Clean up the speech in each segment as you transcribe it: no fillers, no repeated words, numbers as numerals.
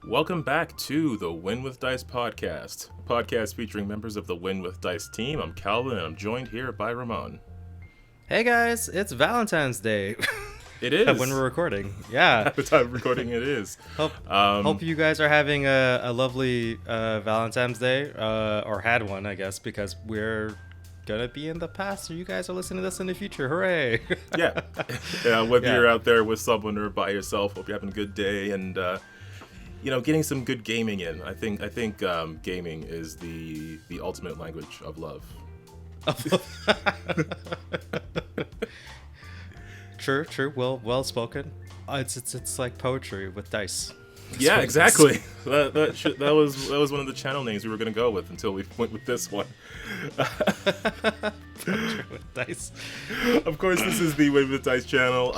Welcome back to the Win with Dice podcast, a podcast featuring members of the Win with Dice team. I'm Calvin, and I'm joined here by Ramon. Hey guys, it's Valentine's Day. It is. When we're recording. Yeah. At the time of recording, it is. Hope you guys are having a lovely Valentine's Day, or had one, I guess, because we're gonna be in the past, so you guys are listening to this in the future. Hooray! Yeah. Whether you're out there with someone or by yourself, hope you're having a good day and getting some good gaming in. I think gaming is the ultimate language of love. True. Well spoken. It's like poetry with dice. Yeah, exactly. That was one of the channel names we were gonna go with until we went with this one. Poetry with dice. Of course, this is the Win with Dice channel.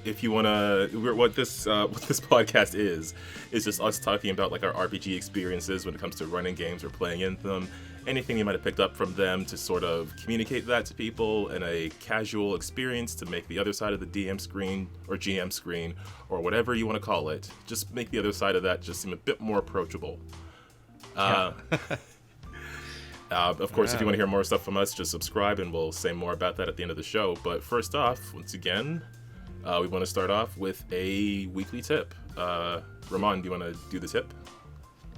If you wanna, what this podcast is just us talking about like our RPG experiences when it comes to running games or playing in them, anything you might have picked up from them to sort of communicate that to people in a casual experience to make the other side of the DM screen or GM screen or whatever you want to call it, just make the other side of that just seem a bit more approachable. Of course, if you want to hear more stuff from us, just subscribe and we'll say more about that at the end of the show. But first off, once again, we want to start off with a weekly tip. Ramon, do you want to do the tip?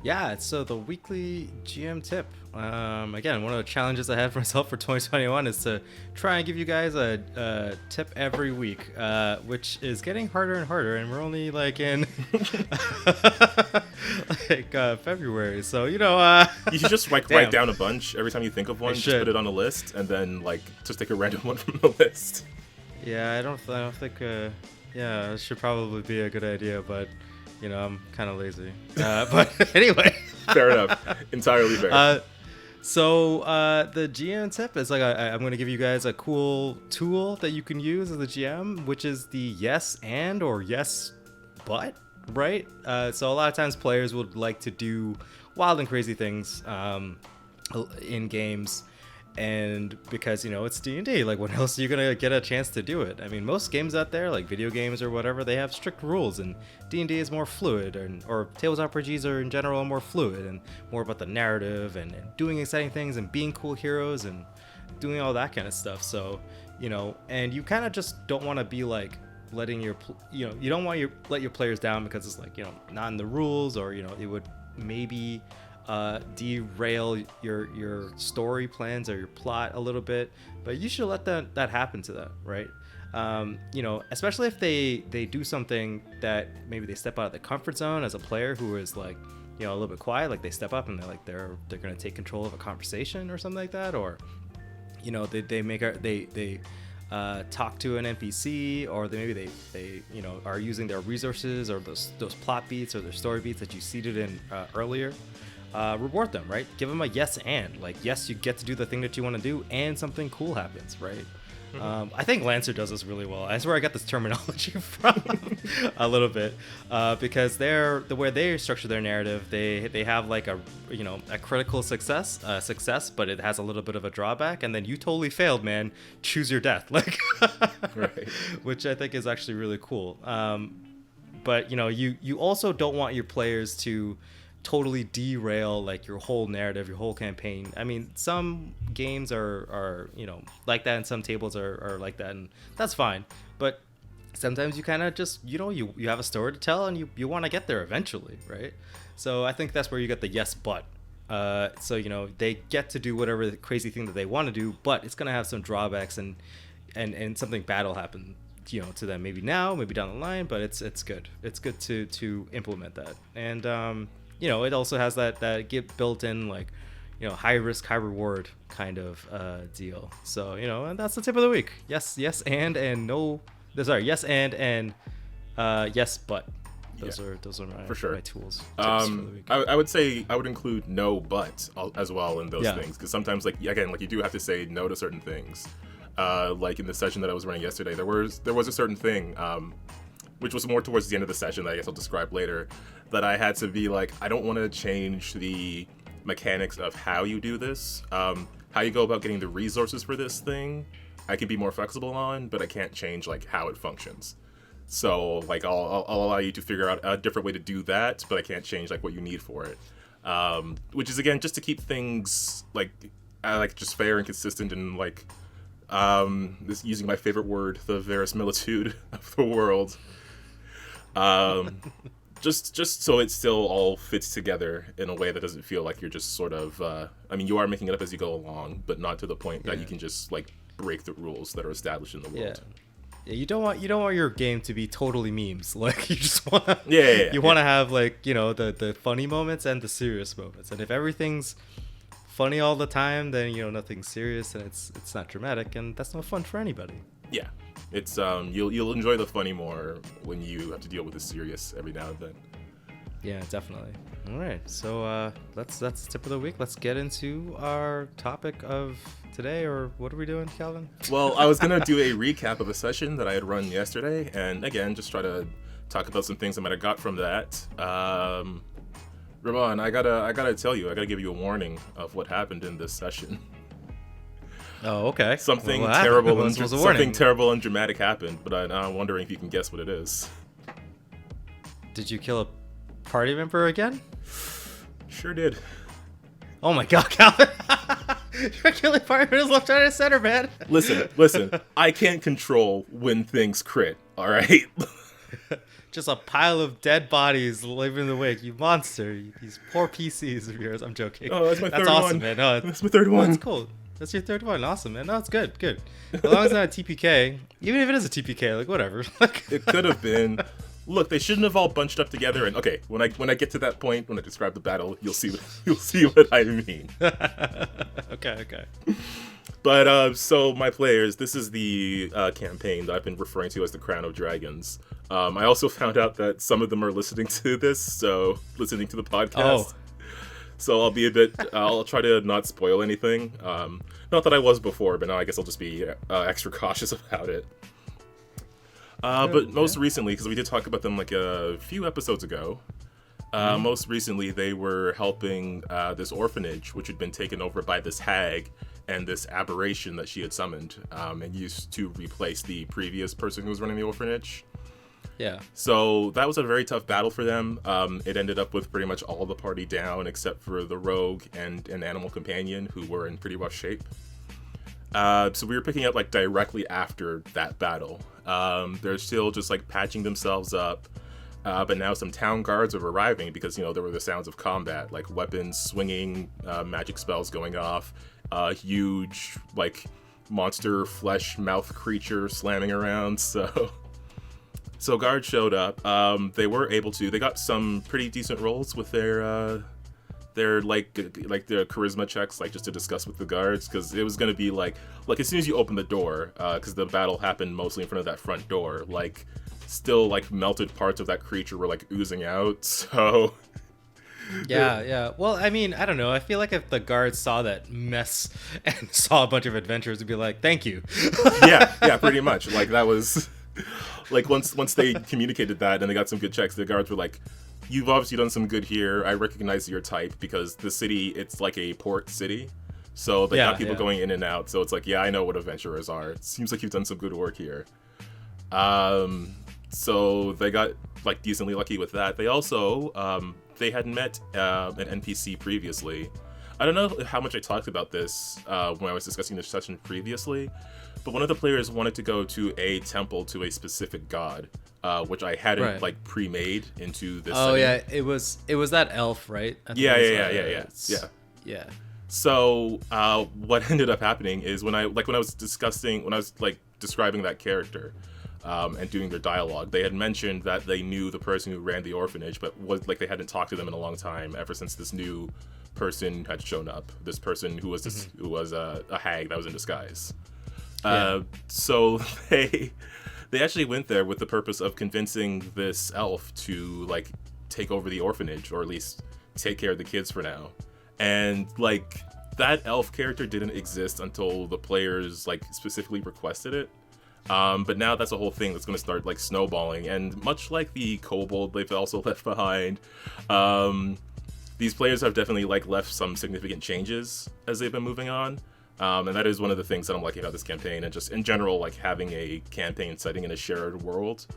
Yeah, so the weekly GM tip. Again, one of the challenges I had for myself for 2021 is to try and give you guys a tip every week, which is getting harder and harder, and we're only like in February, so you should just write down a bunch every time you think of one. Just put it on a list, and then just take a random one from the list. Yeah, I don't think. It should probably be a good idea, but. I'm kind of lazy. But anyway. Fair enough. Entirely fair. So the GM tip is I'm going to give you guys a cool tool that you can use as a GM, which is the yes and or yes but, right? So a lot of times players would like to do wild and crazy things in games. And because, it's D&D, like, when else are you going to get a chance to do it? I mean, most games out there, like video games or whatever, they have strict rules, and D&D is more fluid, or Tables RPGs are in general more fluid and more about the narrative and doing exciting things and being cool heroes and doing all that kind of stuff. So, and you kind of just don't want to be like letting you don't want to let your players down because it's like, not in the rules, or, it would maybe derail your story plans or your plot a little bit, but you should let that happen to them, right? Especially if they do something that maybe they step out of the comfort zone as a player who is like, a little bit quiet, like they step up and they're going to take control of a conversation or something like that, or they talk to an NPC, or they are using their resources or those plot beats or their story beats that you seeded in earlier. Reward them, right? Give them a yes and. Like, yes, you get to do the thing that you want to do, and something cool happens, right? Mm-hmm. I think Lancer does this really well. That's where I got this terminology from a little bit, because the way they structure their narrative, they have like a critical success, but it has a little bit of a drawback, and then you totally failed, man. Choose your death, like, right. Which I think is actually really cool. But you also don't want your players to totally derail like your whole narrative, your whole campaign. I mean, some games are like that, and some tables are like that, and that's fine. But sometimes you kind of just you have a story to tell, and you want to get there eventually, right? So I think that's where you get the yes but. So they get to do whatever the crazy thing that they want to do, but it's gonna have some drawbacks, and something bad will happen to them, maybe now, maybe down the line, but it's good to implement that. And it also has that get built in, like, high risk, high reward kind of deal. So, and that's the tip of the week. Yes, and no. Sorry, yes, and yes, but. Those are my, for sure. My tools. I would say I would include no but as well in those things, because sometimes, like, again, like, you do have to say no to certain things. Like in the session that I was running yesterday, there was a certain thing, which was more towards the end of the session that I guess I'll describe later, that I had to be like, I don't want to change the mechanics of how you do this, how you go about getting the resources for this thing. I can be more flexible on, but I can't change like how it functions. So like I'll allow you to figure out a different way to do that, but I can't change like what you need for it. Which is again just to keep things like just fair and consistent and like this using my favorite word, the verisimilitude of the world. Just so it still all fits together in a way that doesn't feel like you're just sort of I mean, you are making it up as you go along, but not to the point that you can just like break the rules that are established in the world. Yeah, you don't want your game to be totally memes. Like you just want to you want to have like, you know, the funny moments and the serious moments. And if everything's funny all the time, then you know nothing's serious and it's not dramatic, and that's no fun for anybody. Yeah. It's you'll enjoy the funny more when you have to deal with the serious every now and then. Yeah, definitely. All right, so that's the tip of the week. Let's get into our topic of today, or what are we doing, Calvin? Well, I was gonna do a recap of a session that I had run yesterday, and again, just try to talk about some things I might have got from that. Ramon, I gotta tell you, I gotta give you a warning of what happened in this session. Oh, okay. Something well, terrible and dramatic happened, but I'm wondering if you can guess what it is. Did you kill a party member again? Sure did. Oh my god, Calvin! You're killing party members left, right, and center, man. Listen. I can't control when things crit. All right. Just a pile of dead bodies living in the wake. You monster! These poor PCs of yours. I'm joking. Oh, that's my third one. That's awesome, man. No, that's my third one. That's cool. That's your third one. Awesome, man. No, it's good. As long as it's not a TPK, even if it is a TPK, like whatever. It could have been. Look, they shouldn't have all bunched up together. And okay, when I get to that point, when I describe the battle, you'll see what I mean. Okay. But so my players, this is the campaign that I've been referring to as the Crown of Dragons. I also found out that some of them are listening to this, so listening to the podcast. Oh. So I'll try to not spoil anything. Not that I was before, but now I guess I'll just be extra cautious about it. But most recently, because we did talk about them like a few episodes ago, most recently they were helping this orphanage, which had been taken over by this hag and this aberration that she had summoned and used to replace the previous person who was running the orphanage. Yeah. So that was a very tough battle for them. It ended up with pretty much all the party down except for the rogue and an animal companion who were in pretty rough shape. So we were picking up like directly after that battle. They're still just like patching themselves up. But now some town guards are arriving because, you know, there were the sounds of combat, like weapons swinging, magic spells going off, huge like monster flesh mouth creature slamming around. So guards showed up. They got some pretty decent rolls with their like their charisma checks, like just to discuss with the guards, because it was gonna be like as soon as you open the door, because the battle happened mostly in front of that front door, like still like melted parts of that creature were like oozing out. So yeah. Well, I mean, I don't know. I feel like if the guards saw that mess and saw a bunch of adventurers, would be like, "Thank you." yeah, pretty much. Like that was. Like once they communicated that and they got some good checks, the guards were like, "You've obviously done some good here. I recognize your type because the city, it's like a port city, so they got people going in and out. So it's like, yeah, I know what adventurers are. It seems like you've done some good work here." So they got like decently lucky with that. They also they had met an NPC previously. I don't know how much I talked about this when I was discussing this session previously. But one of the players wanted to go to a temple to a specific god, which I hadn't like pre-made into this. Oh setting. Yeah, it was that elf, right? Yeah. So what ended up happening is when I was describing that character and doing their dialogue, they had mentioned that they knew the person who ran the orphanage, but they hadn't talked to them in a long time ever since this new person had shown up. This person who was who was a hag that was in disguise. So they actually went there with the purpose of convincing this elf to like take over the orphanage, or at least take care of the kids for now. And like that elf character didn't exist until the players like specifically requested it. But now that's a whole thing that's going to start like snowballing. And much like the kobold they've also left behind, these players have definitely like left some significant changes as they've been moving on. And that is one of the things that I'm liking about this campaign, and just in general, like having a campaign setting in a shared world.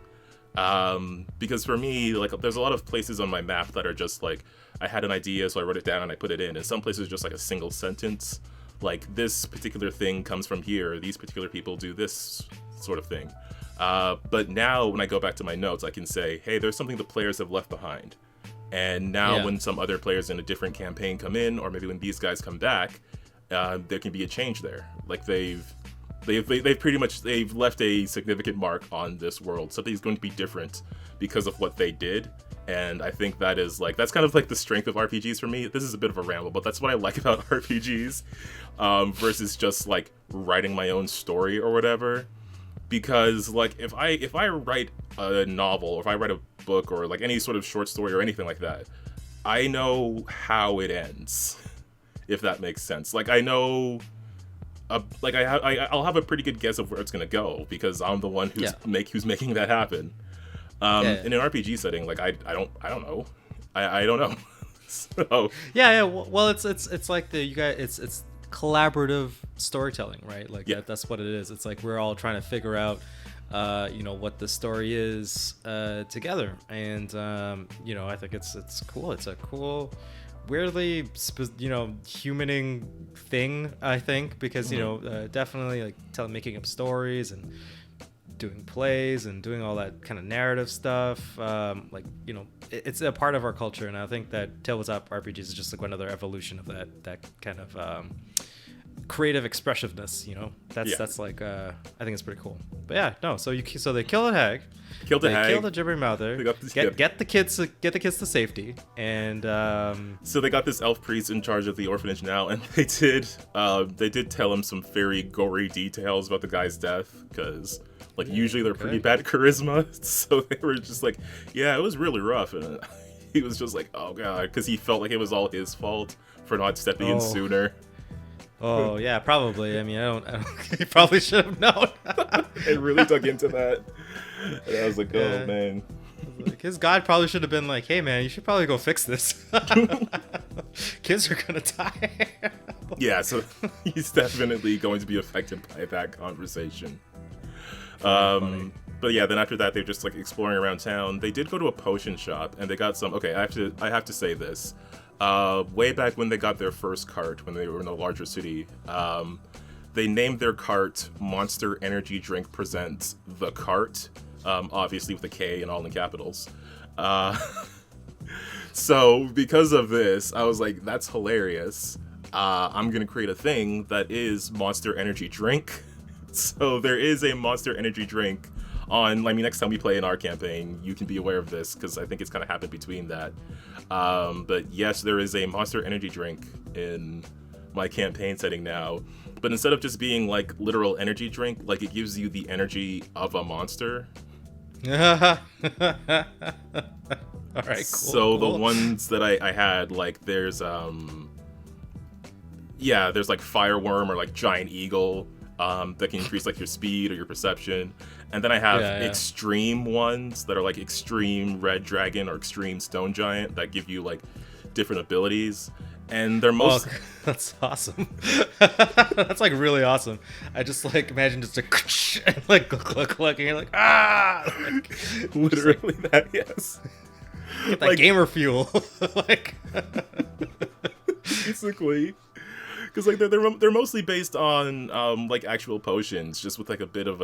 Because for me, like, there's a lot of places on my map that are just like, I had an idea, so I wrote it down and I put it in. And some places just like a single sentence, like, this particular thing comes from here, these particular people do this sort of thing. But now when I go back to my notes, I can say, hey, there's something the players have left behind. And now when some other players in a different campaign come in, or maybe when these guys come back, there can be a change there. Like, they've pretty much, they've left a significant mark on this world. Something's going to be different because of what they did. And I think that is like, that's kind of like the strength of RPGs for me. This is a bit of a ramble, but that's what I like about RPGs, versus just like writing my own story or whatever. Because like, if I write a novel, or if I write a book, or like any sort of short story or anything like that, I know how it ends, if that makes sense. Like, I know, like, I'll have a pretty good guess of where it's gonna go, because I'm the one who's making that happen. In an RPG setting, like, I don't know. I don't know. So well, it's like it's collaborative storytelling, right? Like, that's what it is. It's like we're all trying to figure out what the story is together. And I think it's cool. It's a cool, weirdly humaning thing, I think, because definitely like making up stories and doing plays and doing all that kind of narrative stuff, it's a part of our culture. And I think that tabletop RPGs is just like another evolution of that kind of creative expressiveness. That's like I think it's pretty cool. But so they kill a hag, kill the gibbering mouther, get the kids to safety, and so they got this elf priest in charge of the orphanage now, and they did tell him some very gory details about the guy's death, because like usually they're pretty bad charisma. So they were just like, yeah, it was really rough. And he was just like, oh god, because he felt like it was all his fault for not stepping in sooner. Oh yeah, probably. I mean, I don't he probably should have known. I really dug into that. And I was like, oh man. Like, his god probably should have been like, hey man, you should probably go fix this. Kids are gonna die. Yeah, so he's definitely going to be affected by that conversation. But yeah, then after that, they're just like exploring around town. They did go to a potion shop, and they got some. Okay, I have to say this. Way back when they got their first cart, when they were in a larger city, they named their cart Monster Energy Drink Presents The Cart, obviously with a K and all in capitals. So because of this, I was like, that's hilarious. I'm gonna create a thing that is Monster Energy Drink. So there is a Monster Energy drink next time we play in our campaign, you can be aware of this, because I think it's kind of happened between that. But yes, there is a Monster Energy drink in my campaign setting now. But instead of just being like literal energy drink, like, it gives you the energy of a monster. All right, cool. So the ones that I had, like, there's like Fireworm, or like Giant Eagle. That can increase like your speed or your perception. And then I have extreme ones that are like Extreme Red Dragon or Extreme Stone Giant that give you like different abilities. And they're most... that's awesome. That's like really awesome. I just like imagine just like click, and you're like, like, literally like, that, yes. Get that like, gamer fuel. Like basically. Because like they're mostly based on like actual potions, just with like a bit of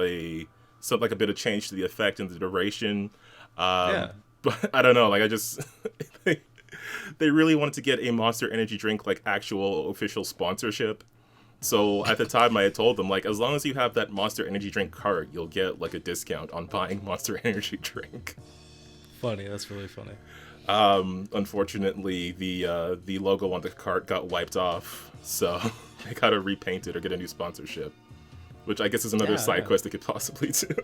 change to the effect and the duration. But I don't know, like I just they really wanted to get a Monster Energy drink like actual official sponsorship. So at the time I had told them, like, as long as you have that Monster Energy drink card, you'll get like a discount on buying Monster Energy drink. Funny, that's really funny. Unfortunately, the logo on the cart got wiped off, so they gotta repaint it or get a new sponsorship, which I guess is another side quest they could possibly do.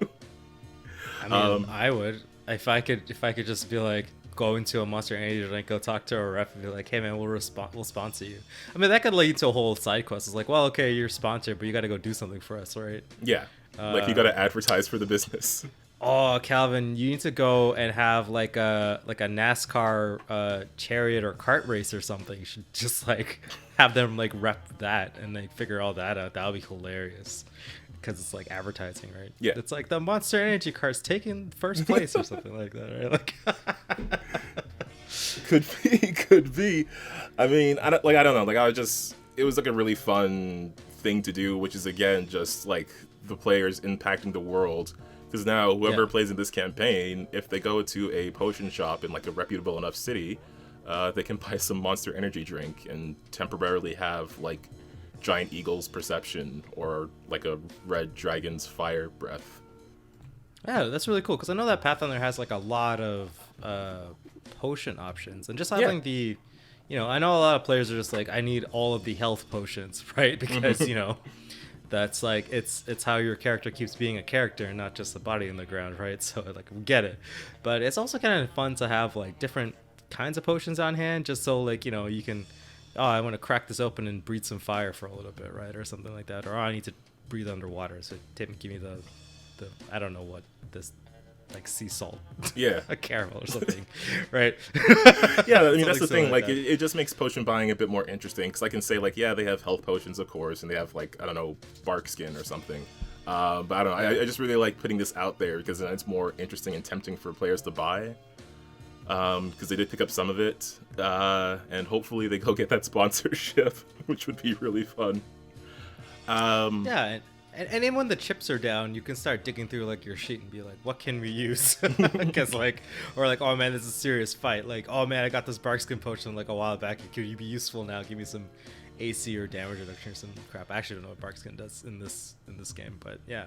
I mean, I would if I could just be like, go into a Monster Energy drink, go talk to a rep and be like, hey man, we'll sponsor you. I mean, that could lead to a whole side quest. It's like, well, okay, you're sponsored, but you got to go do something for us, right? Yeah, like you got to advertise for the business. Oh, Calvin, you need to go and have like a NASCAR chariot or kart race or something. You should just like have them like rep that and like figure all that out. That would be hilarious. because it's like advertising, right? Yeah. It's like the Monster Energy card's taking first place or something like that, right? Like, Could be. I mean, I don't know. Like, it was like a really fun thing to do, which is again just like the players impacting the world. Because now whoever plays in this campaign, if they go to a potion shop in like a reputable enough city, they can buy some Monster Energy drink and temporarily have like giant eagle's perception or like a red dragon's fire breath. Yeah, that's really cool because I know that Pathfinder has like a lot of potion options, and just having the, I know a lot of players are just like, I need all of the health potions, right? Because that's like it's how your character keeps being a character and not just a body in the ground, right? So like we get it, but it's also kind of fun to have like different kinds of potions on hand, just so like you can, I want to crack this open and breathe some fire for a little bit, right, or something like that, or I need to breathe underwater, so give me the I don't know what this, like sea salt, a caramel or something, right? Yeah, I mean that's the thing. Like it just makes potion buying a bit more interesting because I can say like, yeah, they have health potions, of course, and they have like, I don't know, bark skin or something. But I don't know. I just really like putting this out there because then it's more interesting and tempting for players to buy. Because they did pick up some of it, and hopefully they go get that sponsorship, which would be really fun. And then when the chips are down, you can start digging through like your sheet and be like, what can we use? Because like, or like, oh man, this is a serious fight. Like, oh man, I got this barkskin potion like a while back. Could you be useful now? Give me some AC or damage reduction or some crap. I actually don't know what barkskin does in this game, but yeah,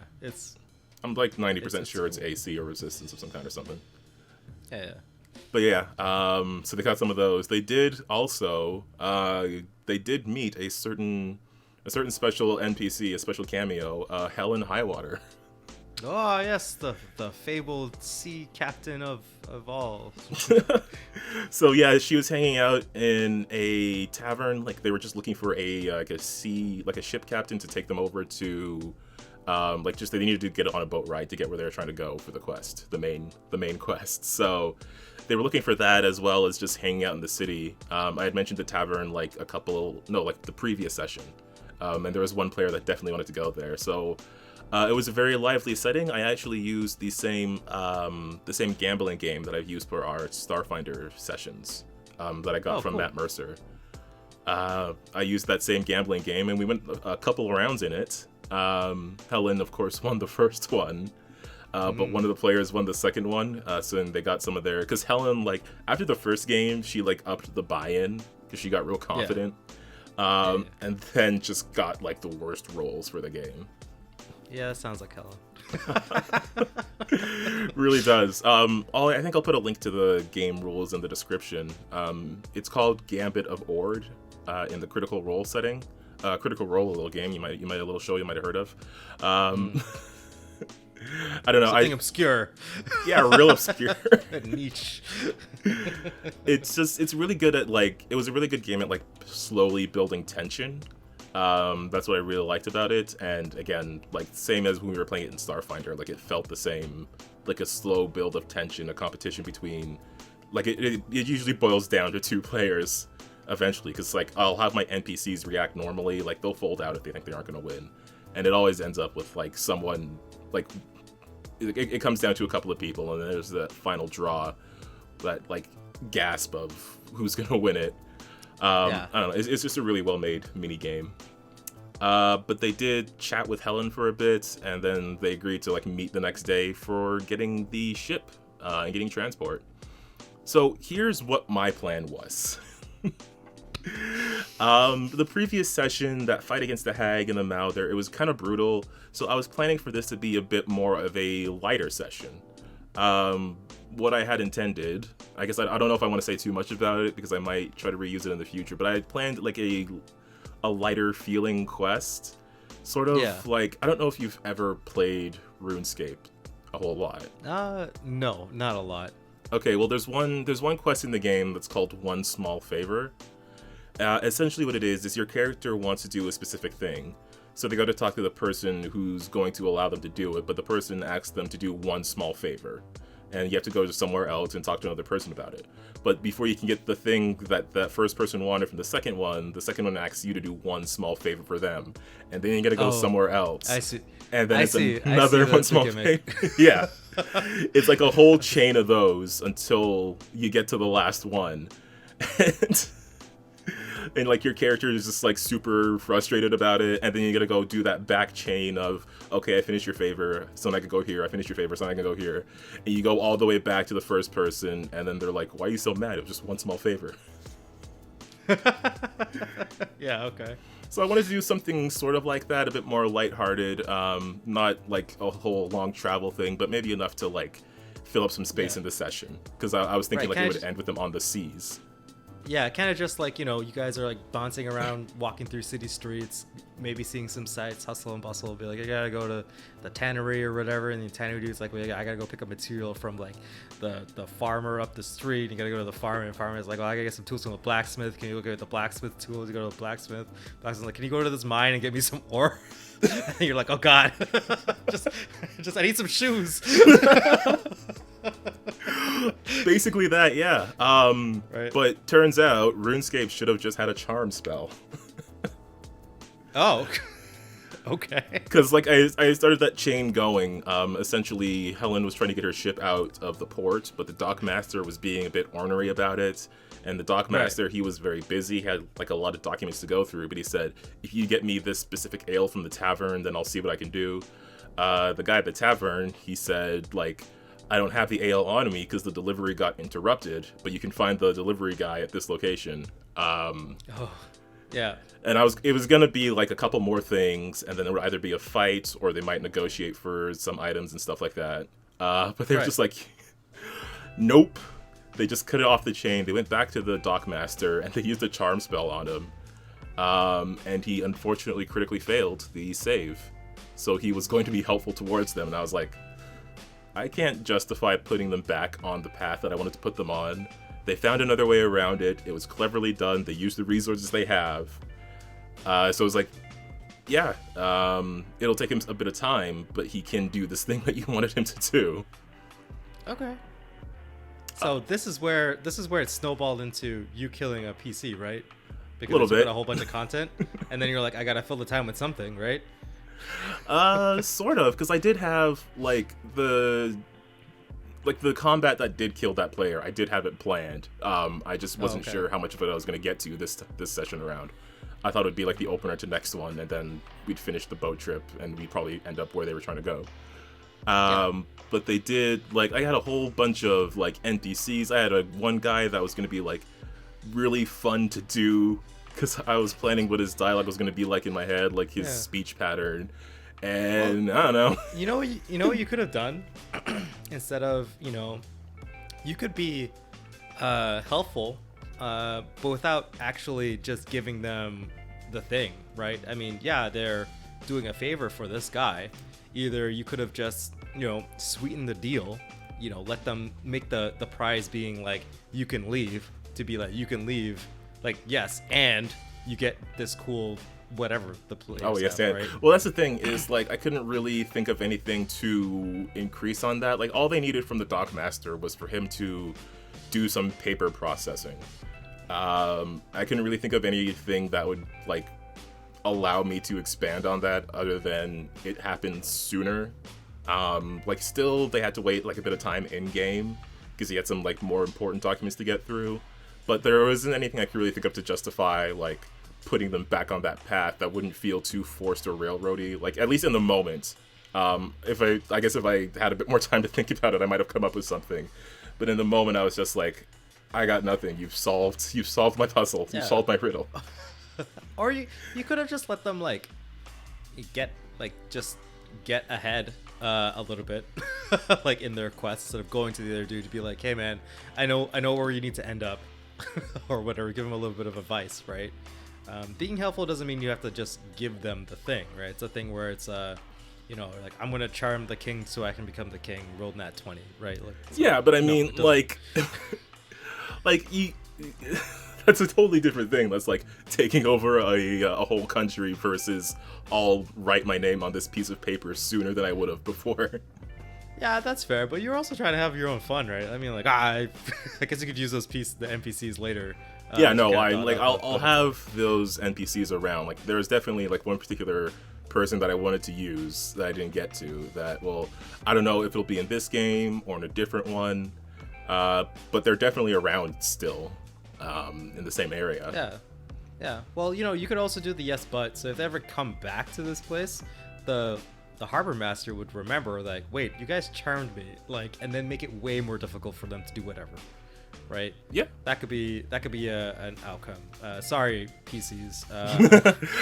I'm like 90% sure it's AC or resistance of some kind or something. Yeah. But yeah, so they got some of those. They did also, they did meet a certain special NPC, a special cameo, Helen Highwater. Oh yes, the fabled sea captain of all. So yeah, she was hanging out in a tavern. Like they were just looking for a ship captain to take them over to, they needed to get on a boat ride to get where they were trying to go for the quest, the main quest. So they were looking for that as well as just hanging out in the city. I had mentioned the tavern the previous session. And there was one player that definitely wanted to go there. So it was a very lively setting. I actually used the same gambling game that I've used for our Starfinder sessions that I got from Matt Mercer. I used that same gambling game, and we went a couple rounds in it. Helen, of course, won the first one. But one of the players won the second one. So then they got some of their... Because Helen, like, after the first game, she, like, upped the buy-in because she got real confident. And then just got like the worst rolls for the game. Yeah, that sounds like Helen. Really does. I think I'll put a link to the game rules in the description. It's called Gambit of Ord in the Critical Role setting. Critical Role, a little game you might a little show you might have heard of. I don't know. Something obscure. Yeah, real obscure. Niche. It's really good at like, it was a really good game at like slowly building tension. That's what I really liked about it. And again, like same as when we were playing it in Starfinder, like it felt the same, like a slow build of tension, a competition between, like it usually boils down to two players eventually. Cause like I'll have my NPCs react normally, like they'll fold out if they think they aren't going to win. And it always ends up with like someone like, it comes down to a couple of people, and then there's that final draw, that like gasp of who's gonna win it. I don't know. It's just a really well-made mini game. But they did chat with Helen for a bit, and then they agreed to like meet the next day for getting the ship and getting transport. So here's what my plan was. The previous session, that fight against the hag and the mouther, it was kind of brutal, so I was planning for this to be a bit more of a lighter session. What I had intended, I guess I don't know if I want to say too much about it because I might try to reuse it in the future, but I had planned like a lighter feeling quest, sort of like, I don't know if you've ever played RuneScape a whole lot. No, not a lot. Okay, well there's one quest in the game that's called One Small Favor. Essentially what it is your character wants to do a specific thing. So they go to talk to the person who's going to allow them to do it, but the person asks them to do one small favor. and you have to go to somewhere else and talk to another person about it. But before you can get the thing that first person wanted from the second one asks you to do one small favor for them, and then you gotta go somewhere else. I see. And then another one small favor. Yeah. It's like a whole chain of those until you get to the last one. And like your character is just like super frustrated about it, and then you gotta go do that back chain of, okay, I finished your favor, so I can go here. I finished your favor, so I can go here. And you go all the way back to the first person, and then they're like, why are you so mad? It was just one small favor. Yeah, okay. So I wanted to do something sort of like that, a bit more lighthearted, not like a whole long travel thing, but maybe enough to like fill up some space in the session. Because I was thinking like it would end with them on the seas. Yeah, kind of just like, you know, you guys are like bouncing around, walking through city streets, maybe seeing some sights, hustle and bustle, be like, I gotta go to the tannery or whatever, and the tannery dude's like, well, I gotta go pick up material from like the farmer up the street, and you gotta go to the farmer, and the farmer's like, well, I gotta get some tools from the blacksmith, can you go get the blacksmith tools? You go to the blacksmith's like, can you go to this mine and get me some ore? And you're like, oh god, just I need some shoes. Basically that, yeah. Right. But turns out RuneScape should have just had a charm spell. Oh, okay. Because like I started that chain going. Essentially, Helen was trying to get her ship out of the port, but the dockmaster was being a bit ornery about it. And the dockmaster, he was very busy, had like a lot of documents to go through, but he said, if you get me this specific ale from the tavern, then I'll see what I can do. The guy at the tavern, he said, like, I don't have the ale on me because the delivery got interrupted, but you can find the delivery guy at this location. Yeah. And it was gonna be like a couple more things, and then it would either be a fight or they might negotiate for some items and stuff like that. But they were just like, nope. They just cut it off the chain. They went back to the dockmaster and they used a charm spell on him. And he unfortunately critically failed the save. So he was going to be helpful towards them, and I was like, I can't justify putting them back on the path that I wanted to put them on. They found another way around it. It was cleverly done. They used the resources they have. So it was like, yeah, it'll take him a bit of time, but he can do this thing that you wanted him to do. Okay. So this is where it snowballed into you killing a PC, right? Because you put a whole bunch of content, and then you're like, I gotta fill the time with something, right? Sort of, because I did have like the combat that did kill that player. I did have it planned. I just wasn't sure how much of it I was gonna get to this session around. I thought it would be like the opener to next one, and then we'd finish the boat trip, and we'd probably end up where they were trying to go. But they did, like, I had a whole bunch of like NPCs. I had one guy that was gonna be like really fun to do, because I was planning what his dialogue was gonna be like in my head, like his speech pattern, and I don't know. You know what you could have done instead of, you could be helpful, but without actually just giving them the thing, right? I mean, yeah, they're doing a favor for this guy. Either you could have just, sweetened the deal, let them make the prize being like, you can leave, to be like, you can leave, like, yes, and you get this cool whatever the players have, right? Well, that's the thing, is like I couldn't really think of anything to increase on that. Like, all they needed from the dockmaster was for him to do some paper processing. I couldn't really think of anything that would like allow me to expand on that other than it happened sooner. Like, still they had to wait like a bit of time in game because he had some like more important documents to get through, but there wasn't anything I could really think of to justify like putting them back on that path that wouldn't feel too forced or railroady, like at least in the moment. If I had a bit more time to think about it, I might have come up with something, but in the moment I was just like, I got nothing. You've solved my puzzle. You've solved my riddle. Or you could have just let them like get ahead a little bit, like in their quest, instead of going to the other dude to be like, hey man, I know where you need to end up, or whatever. Give them a little bit of advice, right? Being helpful doesn't mean you have to just give them the thing, right? It's a thing where it's like, I'm gonna charm the king so I can become the king. Roll nat 20, right? Like, yeah, but I mean, like you. That's a totally different thing. That's like taking over a whole country versus I'll write my name on this piece of paper sooner than I would have before. Yeah, that's fair, but you're also trying to have your own fun, right? I mean, like, I guess you could use those the NPCs later. Yeah, no, I'll have those NPCs around. Like, there's definitely like one particular person that I wanted to use that I didn't get to. That, well, I don't know if it'll be in this game or in a different one, but they're definitely around still, in the same area. Yeah, yeah. Well, you could also do the yes but. So if they ever come back to this place, the harbor master would remember, like, wait, you guys charmed me, like, and then make it way more difficult for them to do whatever, right? Yeah, that could be an outcome. Sorry, PCs.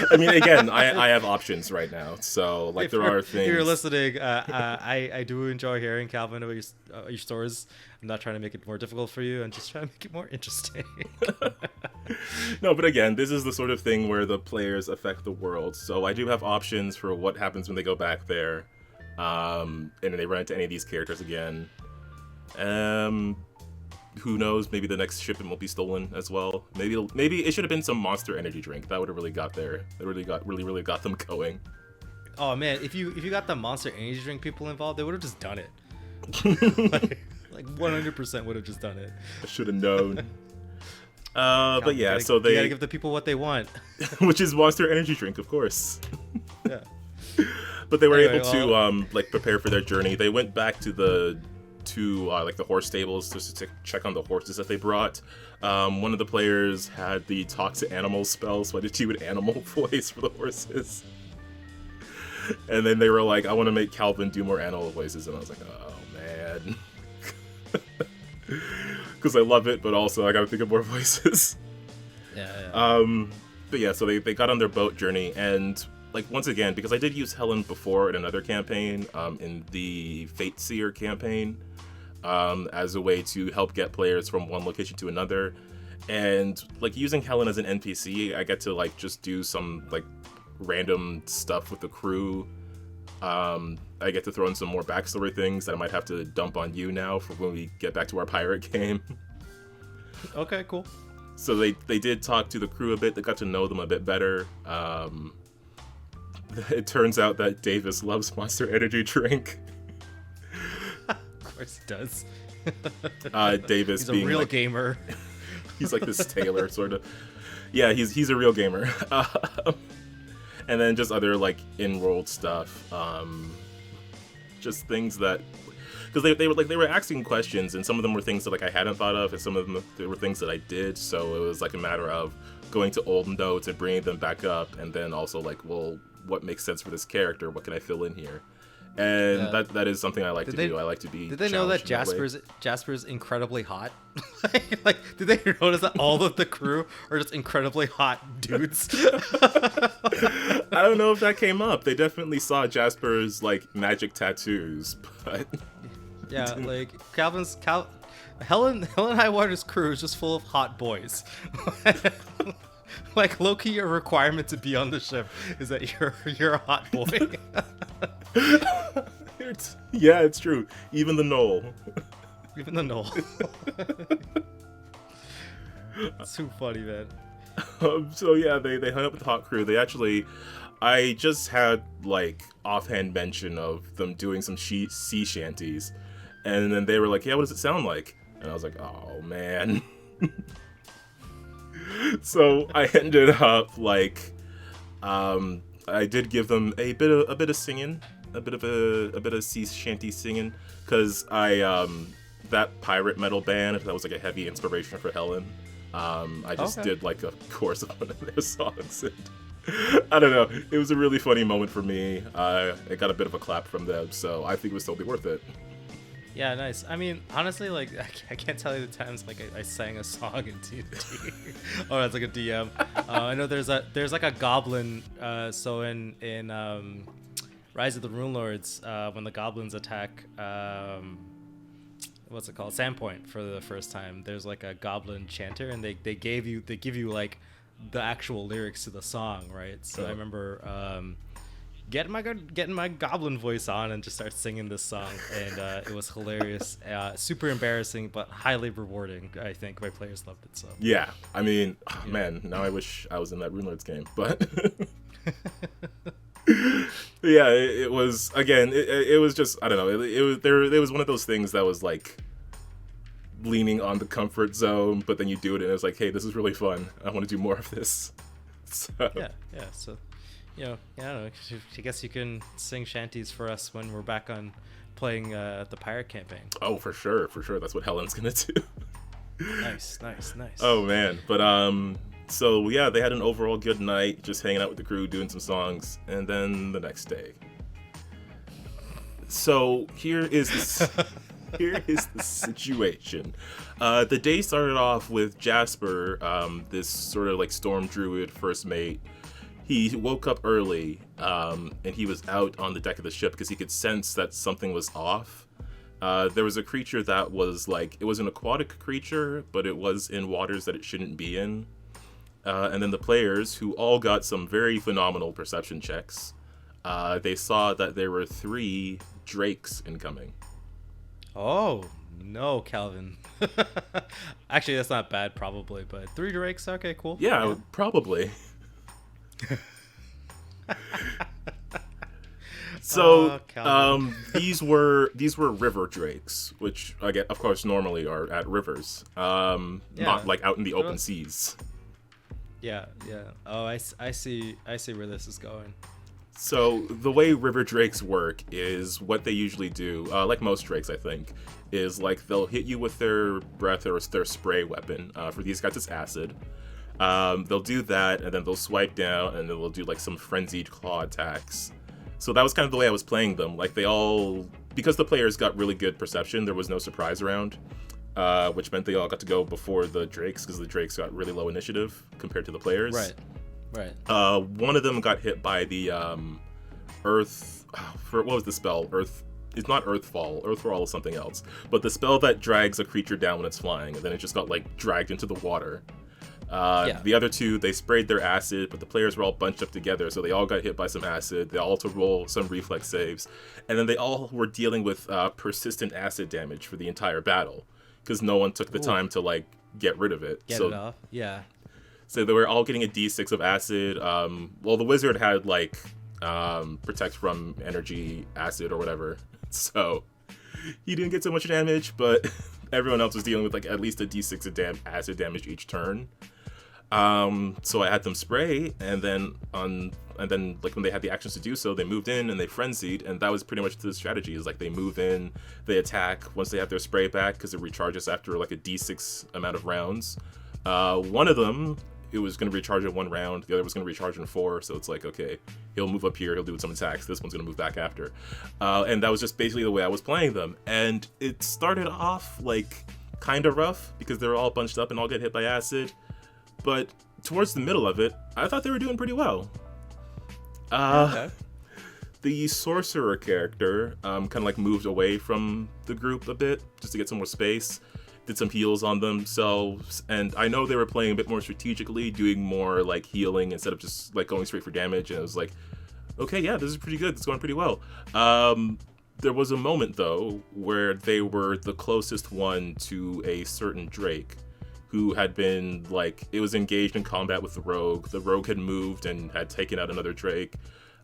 I mean, again, I have options right now, so like there are things. If you're listening, I do enjoy hearing Calvin about your stories. I'm not trying to make it more difficult for you. I'm just trying to make it more interesting. No, but again, this is the sort of thing where the players affect the world. So I do have options for what happens when they go back there, and then they run into any of these characters again. Who knows? Maybe the next shipment will be stolen as well. Maybe it should have been some Monster Energy drink. That would have really got there. That really got them going. Oh man, if you got the Monster Energy drink people involved, they would have just done it. like 100% would have just done it. I should have known. But yeah, so they gotta give the people what they want, which is Monster Energy drink, of course. Yeah. But they were able to like prepare for their journey. They went back to the horse stables just to check on the horses that they brought. One of the players had the talk to animals spell, so I did do an animal voice for the horses. And then they were like, I want to make Calvin do more animal voices, and I was like, oh man. Because I love it, but also I gotta think of more voices. Yeah. But yeah, so they got on their boat journey, and like once again, because I did use Helen before in another campaign, in the Fate Seer campaign, as a way to help get players from one location to another. And like using Helen as an NPC, I get to like just do some like random stuff with the crew. I get to throw in some more backstory things that I might have to dump on you now for when we get back to our pirate game. Okay, cool. So they did talk to the crew a bit. They got to know them a bit better. It turns out that Davis loves Monster Energy drink. Of course he does. Davis he's a being real like, gamer. He's like this tailor sort of. Yeah, he's a real gamer. And then just other like in-world stuff. Just things that, because they were asking questions, and some of them were things that like I hadn't thought of, and some of them they were things that I did. So it was like a matter of going to old notes and bringing them back up, and then also like, well, what makes sense for this character? What can I fill in here? And that is something I like to do. I like to be. Did they know that Jasper's incredibly hot? like, did they notice that all of the crew are just incredibly hot dudes? I don't know if that came up. They definitely saw Jasper's like magic tattoos, but yeah, like Helen Highwater's crew is just full of hot boys. Like low-key, your requirement to be on the ship is that you're a hot boy. Yeah, it's true. Even the Knoll. Even the Knoll. It's too funny, man. So yeah, they hung up with the hot crew. I just had like offhand mention of them doing some sea shanties, and then they were like, "Yeah, what does it sound like?" And I was like, "Oh man." So I ended up like, I did give them a bit of singing, a bit of sea shanty singing, because that pirate metal band, that was like a heavy inspiration for Helen. I just did like a chorus of one of their songs. And I don't know. It was a really funny moment for me. I got a bit of a clap from them, so I think it was totally worth it. Yeah, nice. I mean, honestly, like I can't tell you the times like I sang a song in D&D. Oh, that's like a DM. I know there's like a goblin. So in Rise of the Runelords, when the goblins attack, what's it called? Sandpoint for the first time. There's like a goblin chanter, and they give you like the actual lyrics to the song, right? So I remember getting my goblin voice on and just start singing this song, and it was hilarious, super embarrassing, but highly rewarding. I think my players loved it. So yeah, I mean, man, now I wish I was in that Runelords game, but Yeah, it was again. It was just, I don't know. It was one of those things that was like leaning on the comfort zone, but then you do it and it's like, hey, this is really fun. I want to do more of this. So. Yeah. So, I don't know. I guess you can sing shanties for us when we're back on playing the pirate campaign. Oh, for sure. That's what Helen's gonna do. Nice. Oh man, but so yeah, they had an overall good night, just hanging out with the crew, doing some songs, and then the next day. So here is the situation. The day started off with Jasper, this sort of like storm druid first mate. He woke up early, and he was out on the deck of the ship because he could sense that something was off. There was a creature that was like, it was an aquatic creature, but it was in waters that it shouldn't be in. And then the players, who all got some very phenomenal perception checks, they saw that there were 3 drakes incoming. Oh, no, Calvin. Actually, that's not bad, probably, but 3 drakes? Okay, cool. Yeah. Probably. So, these were river drakes, which I get, of course, normally are at rivers, not like out in the open seas. Yeah. Oh, I see where this is going. So the way river drakes work is what they usually do, like most drakes, I think, is like they'll hit you with their breath or their spray weapon. For these guys, it's acid. They'll do that, and then they'll swipe down, and then they'll do like some frenzied claw attacks. So that was kind of the way I was playing them. Like because the players got really good perception, there was no surprise around, which meant they all got to go before the drakes, because the drakes got really low initiative compared to the players. Right. One of them got hit by the earth. What was the spell? Earth. It's not Earthfall. Earthfall is something else. But the spell that drags a creature down when it's flying, and then it just got like dragged into the water. The other 2, they sprayed their acid, but the players were all bunched up together, so they all got hit by some acid. They all had to roll some reflex saves, and then they all were dealing with persistent acid damage for the entire battle, because no one took the time to like get rid of it. Get it off. Yeah. So they were all getting a d6 of acid. Well, the wizard had like protect from energy acid or whatever, so he didn't get so much damage, but everyone else was dealing with like at least a d6 of acid damage each turn. So I had them spray, and then like when they had the actions to do so, they moved in and they frenzied, and that was pretty much the strategy. Is like they move in, they attack once they have their spray back, because it recharges after like a d6 amount of rounds. One of them, it was going to recharge in 1 round, the other was going to recharge in 4, so it's like, okay, he'll move up here, he'll do some attacks, this one's going to move back after. And that was just basically the way I was playing them, and it started off like kind of rough, because they were all bunched up and all get hit by acid. But towards the middle of it, I thought they were doing pretty well. Okay. The sorcerer character kind of like moved away from the group a bit just to get some more space, did some heals on themselves, and I know they were playing a bit more strategically, doing more like healing instead of just like going straight for damage, and it was like, okay, yeah, this is pretty good, it's going pretty well. There was a moment though where they were the closest one to a certain drake, who had been like, it was engaged in combat with the rogue. The rogue had moved and had taken out another drake.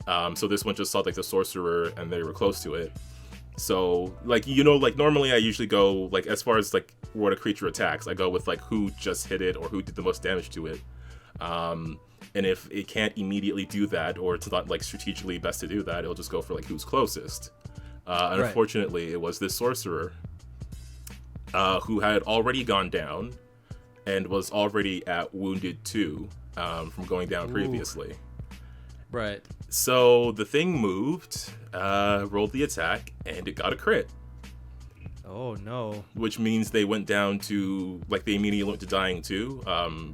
So this one just saw like the sorcerer, and they were close to it. So like, like normally I usually go like, as far as like what a creature attacks, I go with like who just hit it or who did the most damage to it. And if it can't immediately do that, or it's not like strategically best to do that, it'll just go for like who's closest. And unfortunately, it was this sorcerer who had already gone down and was already at wounded 2 from going down previously. Right. So the thing moved, rolled the attack, and it got a crit. Oh no. Which means they went down to, like, they immediately went to dying too.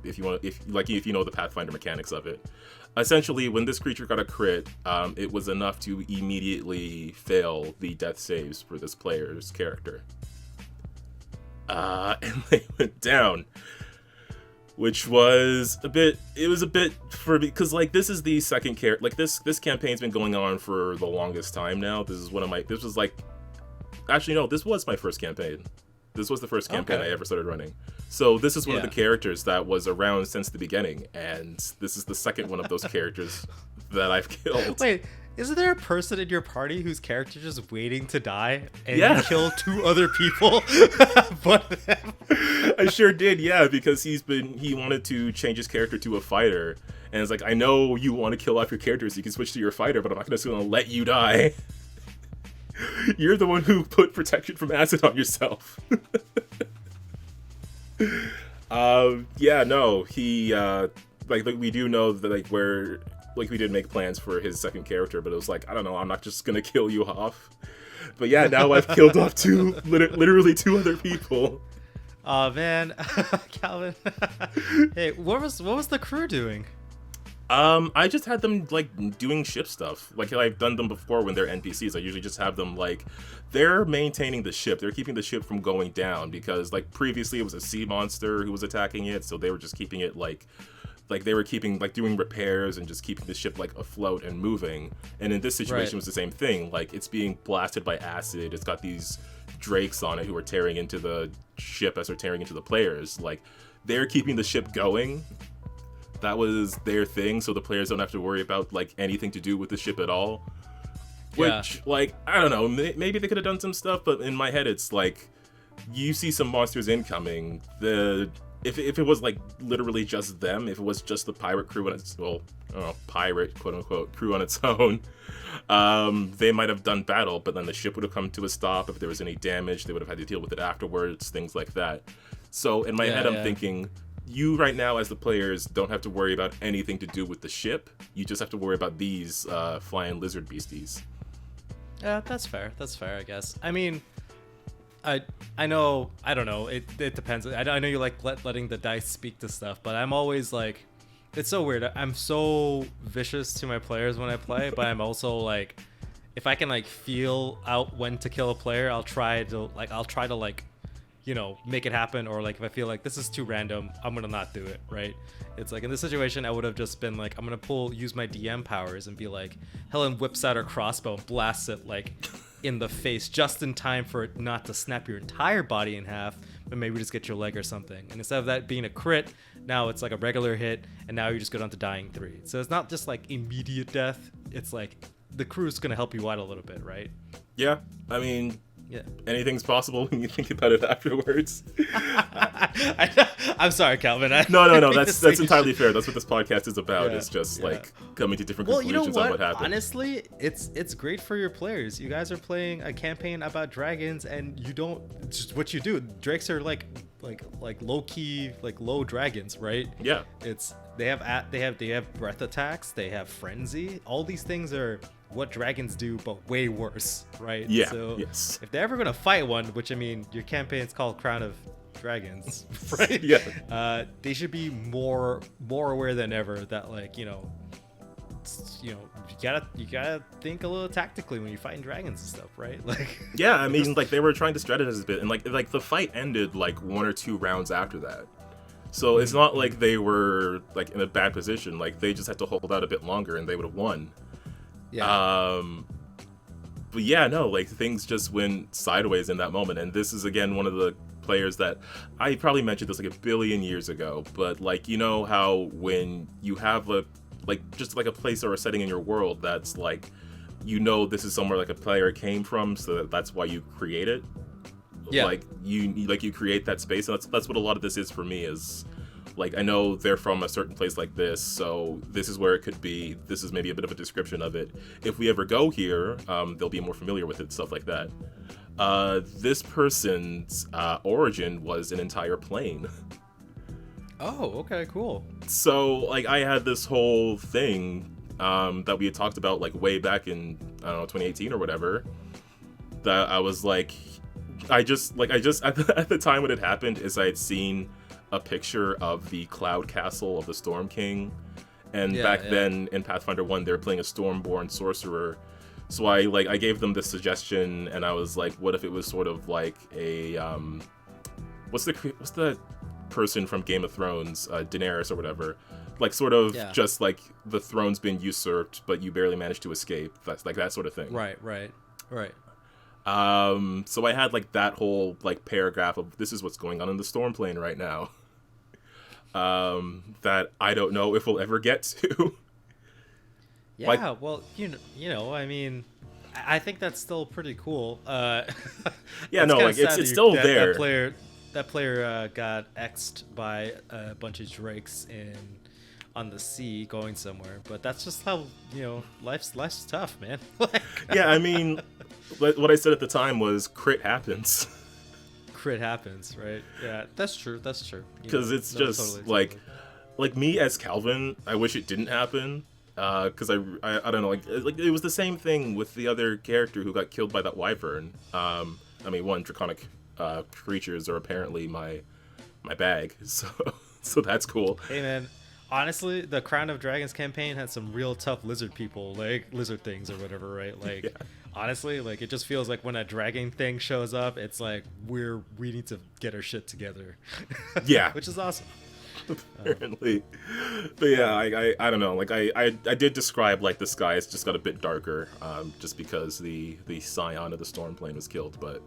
If you know the Pathfinder mechanics of it. Essentially, when this creature got a crit, it was enough to immediately fail the death saves for this player's character. And they went down. Which was a bit because like this is the second like this campaign's been going on for the longest time now. This was my first campaign. This was the first campaign I ever started running. So this is one of the characters that was around since the beginning, and this is the second one of those characters that I've killed. Wait, Isn't there a person in your party whose character is just waiting to die and Yeah. you kill 2 other people? But I sure did, yeah, because he wanted to change his character to a fighter, and it's like, I know you want to kill off your character so you can switch to your fighter, but I'm not just gonna let you die. You're the one who put protection from acid on yourself. Yeah, no, he like we do know that like we did make plans for his second character, but it was like, I don't know, I'm not just gonna kill you off. But yeah, now I've killed off literally 2 other people. oh man, Calvin. Hey, what was the crew doing? I just had them like doing ship stuff. Like I've done them before when they're NPCs. I usually just have them like they're maintaining the ship. They're keeping the ship from going down because like previously it was a sea monster who was attacking it, so they were just keeping it like they were keeping like doing repairs and just keeping the ship like afloat and moving. And in this situation it was the same thing. Like it's being blasted by acid. It's got these drakes on it who are tearing into the ship as they're tearing into the players. Like they're keeping the ship going. That was their thing, so the players don't have to worry about like anything to do with the ship at all. Which, like, I don't know, maybe they could have done some stuff, but in my head, it's like you see some monsters incoming. If it was like literally just them, if it was just the pirate crew on its pirate quote unquote crew on its own, they might have done battle, but then the ship would have come to a stop. If there was any damage, they would have had to deal with it afterwards, things like that. So in my head, I'm thinking, you right now as the players don't have to worry about anything to do with the ship. You just have to worry about these flying lizard beasties. Yeah, that's fair. That's fair, I guess. I mean, I know, I don't know. It depends. I know you like letting the dice speak to stuff, but I'm always like, it's so weird. I'm so vicious to my players when I play, but I'm also like, if I can like feel out when to kill a player, I'll try to like, you know, make it happen. Or like if I feel like this is too random, I'm gonna not do it, right? It's like in this situation, I would have just been like, I'm gonna use my DM powers and be like, Helen whips out her crossbow and blasts it like in the face just in time for it not to snap your entire body in half, but maybe just get your leg or something. And instead of that being a crit, now it's like a regular hit, and now you just go down to dying 3. So it's not just like immediate death. It's like the crew's gonna help you out a little bit, right? Yeah, I mean, yeah, anything's possible when you think about it afterwards. I'm sorry, Calvin. No. That's entirely fair. That's what this podcast is about. It's just like coming to different conclusions on what happened. Honestly, it's great for your players. You guys are playing a campaign about dragons, and you don't. It's just what you do. Drakes are like low key, like low dragons, right? Yeah. They have breath attacks. They have frenzy. All these things are what dragons do, but way worse, right? Yeah. So yes. if they're ever gonna fight one, which I mean, your campaign's called Crown of Dragons, right? Yeah. They should be more aware than ever that you gotta think a little tactically when you're fighting dragons and stuff, right? Like. Yeah, I mean, like they were trying to strategize a bit, and like the fight ended like 1 or 2 rounds after that. So it's not like they were like in a bad position. Like they just had to hold out a bit longer, and they would have won. Yeah. But yeah, no, like things just went sideways in that moment. And this is again one of the players that I probably mentioned this like a billion years ago. But like, you know how when you have a just a place or a setting in your world that's like, you know, this is somewhere like a player came from, so that's why you create it. Yeah. Like you create that space, and that's what a lot of this is for me. Is like, I know they're from a certain place like this, so this is where it could be. This is maybe a bit of a description of it. If we ever go here, they'll be more familiar with it, stuff like that. This person's origin was an entire plane. Oh, okay, cool. So, like, I had this whole thing that we had talked about, like, way back in, I don't know, 2018 or whatever, that I was like, I just at the time when it happened, is I had seen a picture of the cloud castle of the Storm King, and then in Pathfinder 1 they were playing a Stormborn sorcerer, so I gave them this suggestion, and I was like, what if it was sort of like a what's the person from Game of Thrones, Daenerys or whatever, like sort of just like the throne's been usurped but you barely managed to escape. That's like that sort of thing. Right. So I had like that whole like paragraph of this is what's going on in the storm plane right now. That I don't know if we'll ever get to. Yeah, well, I mean, I think that's still pretty cool. Yeah, It's no, kind like of sad it's still that there. that player got X'd by a bunch of drakes on the sea going somewhere. But that's just how life's tough, man. Like, Yeah, I mean, what I said at the time was crit happens. crit happens, right? Yeah, that's true. That's true. Because it's just like me as Calvin, I wish it didn't happen. Because I don't know, like it was the same thing with the other character who got killed by that wyvern. I mean, one, draconic creatures are apparently my bag, so that's cool. Hey man, honestly, the Crown of Dragons campaign had some real tough lizard people, like lizard things or whatever, right? Like, Yeah. honestly, like it just feels like when a dragon thing shows up, it's like we need to get our shit together. Yeah. Which is awesome. Apparently. But yeah, I don't know. Like I did describe like the sky has just got a bit darker, just because the scion of the storm plane was killed. But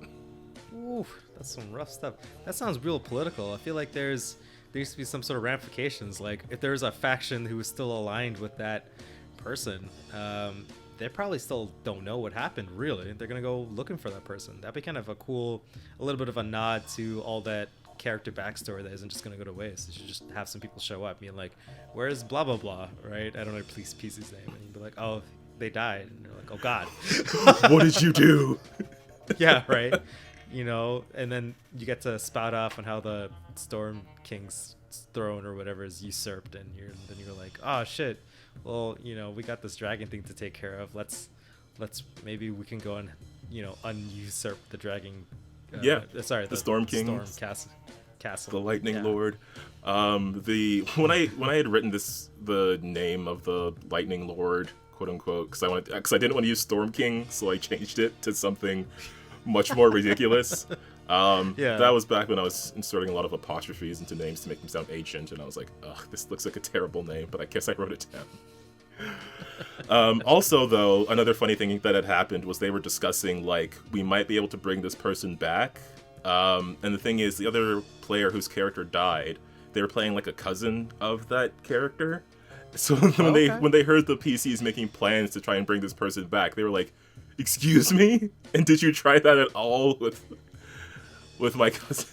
Ooh, that's some rough stuff. That sounds real political. I feel like there used to be some sort of ramifications. Like if there's a faction who is still aligned with that person, they probably still don't know what happened. Really, they're gonna go looking for that person. That'd be kind of a little bit of a nod to all that character backstory that isn't just gonna go to waste. You should just have some people show up being like, where's blah blah blah, right? I don't know PC's name, and you'd be like, oh, they died, and you're like, oh god. what did you do? Yeah, right. And then you get to spout off on how the Storm King's throne or whatever is usurped, and then you're like, oh shit, well, we got this dragon thing to take care of. Let's maybe we can go and usurp the dragon. The Storm King, castle, the Lightning Lord. When I had written the name of the Lightning Lord, quote unquote, because I didn't want to use Storm King, so I changed it to something much more ridiculous. That was back when I was inserting a lot of apostrophes into names to make them sound ancient, and I was like, ugh, this looks like a terrible name, but I guess I wrote it down. Also, though, another funny thing that had happened was they were discussing, like, we might be able to bring this person back. And the thing is, the other player whose character died, they were playing, like, a cousin of that character. So when they heard the PCs making plans to try and bring this person back, they were like, excuse me? And did you try that at all with my cousin?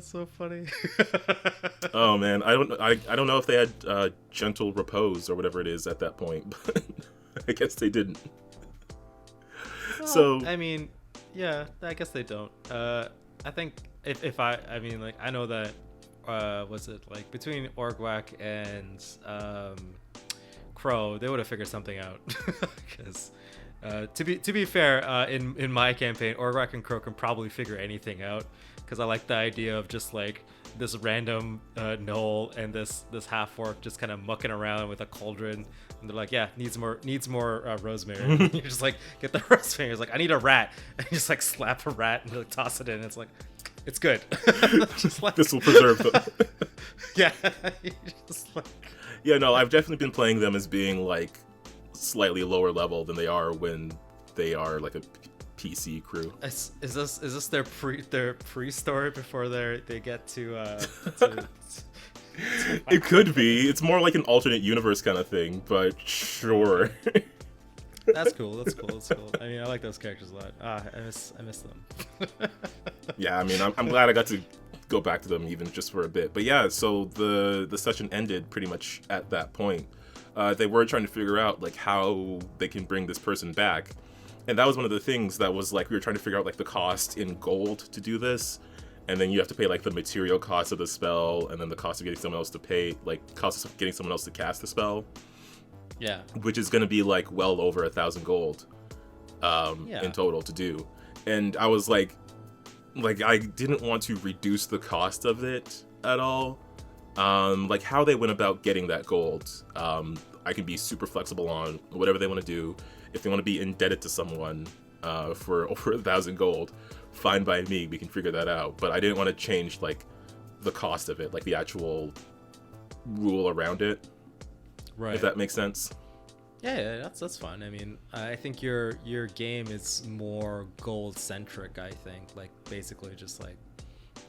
So funny. Oh man, I don't know if they had gentle repose or whatever it is at that point, but I guess they didn't. Well, So I mean, yeah, I guess they don't. I think if I mean, like, I know that was it like between Orgwak and Crow, they would have figured something out. Because to be fair, in my campaign, Orgwak and Crow can probably figure anything out. Because I like the idea of just like this random knoll and this half orc just kind of mucking around with a cauldron, and they're like, yeah, needs more rosemary. You just like get the rosemary. It's like, I need a rat, and you just like slap a rat and like toss it in. It's like, it's good. Just like, this will preserve them. Yeah. Just like... Yeah, no, I've definitely been playing them as being like slightly lower level than they are when they are like a PC crew. Is this their pre-story before they get to It could be. It's more like an alternate universe kind of thing, but sure. That's cool. I mean, I like those characters a lot. I miss them. Yeah, I mean, I'm glad I got to go back to them even just for a bit. But yeah, so the session ended pretty much at that point. They were trying to figure out like how they can bring this person back. And that was one of the things that was like, we were trying to figure out like the cost in gold to do this. And then you have to pay like the material cost of the spell, and then the cost of getting someone else to pay, like cost of getting someone else to cast the spell. Yeah. Which is going to be like well over 1,000 gold in total to do. And I was like I didn't want to reduce the cost of it at all. Like how they went about getting that gold, I can be super flexible on whatever they want to do. If they want to be indebted to someone for over 1,000 gold, fine by me, we can figure that out. But I didn't want to change like the cost of it, like the actual rule around it. Right. If that makes sense. Yeah, that's fine. I mean, I think your game is more gold centric. I think, like, basically just like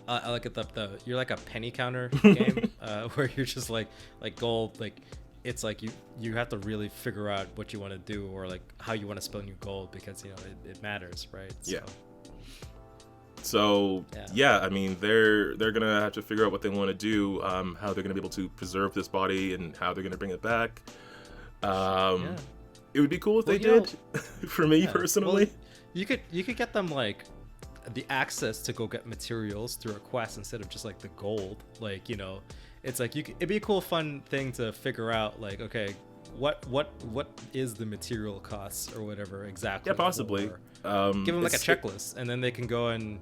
like the you're like a penny counter game where you're just like gold, like it's like you have to really figure out what you want to do or like how you want to spend your gold because it matters, right? So yeah, I mean they're gonna have to figure out what they want to do, how they're gonna be able to preserve this body and how they're gonna bring it back. It would be cool if they did. For me personally, well, you could get them like the access to go get materials through a quest instead of just like the gold. Like it's like it'd be a cool fun thing to figure out. Like okay, what is the material costs or whatever exactly? Yeah, possibly. Give them like a checklist, and then they can go and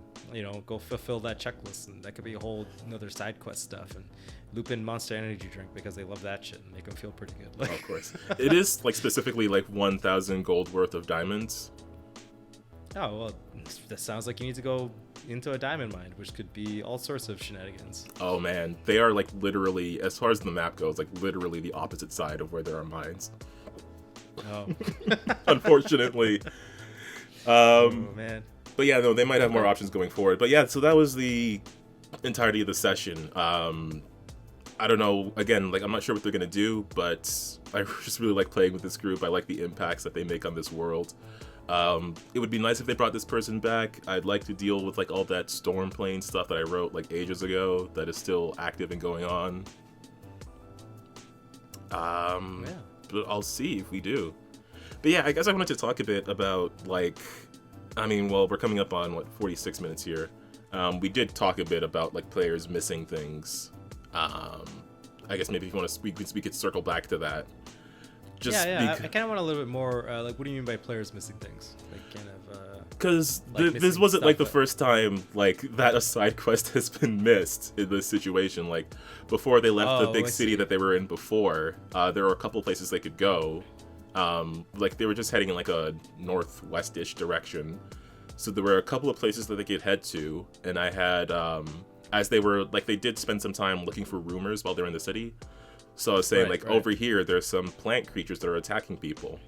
go fulfill that checklist, and that could be a whole another side quest stuff. And loop in Monster Energy drink because they love that shit and make them feel pretty good. Like, of course, it is like specifically like 1,000 gold worth of diamonds. Oh well, that sounds like you need to go into a diamond mine, which could be all sorts of shenanigans. Oh man, they are like literally, as far as the map goes, like literally the opposite side of where there are mines. Oh, unfortunately. Oh man. But yeah, no, they might have more options going forward. But yeah, so that was the entirety of the session. I don't know. Again, like I'm not sure what they're gonna do, but I just really like playing with this group. I like the impacts that they make on this world. It would be nice if they brought this person back. I'd like to deal with like all that storm plane stuff that I wrote like ages ago that is still active and going on. But I'll see if we do. But yeah, I guess I wanted to talk a bit about like, I mean, well, we're coming up on 46 minutes here. We did talk a bit about like players missing things. I guess maybe if you want to speak, we could circle back to that. I kind of want a little bit more. Like, what do you mean by players missing things? Like, kind of. Because like this wasn't like the first time like that a side quest has been missed in this situation. Like before they left the big city that they were in before, there were a couple places they could go. Like they were just heading in like a northwest-ish direction. So there were a couple of places that they could head to, and I had as they were like they did spend some time looking for rumors while they're in the city. So I was saying over here there's some plant creatures that are attacking people,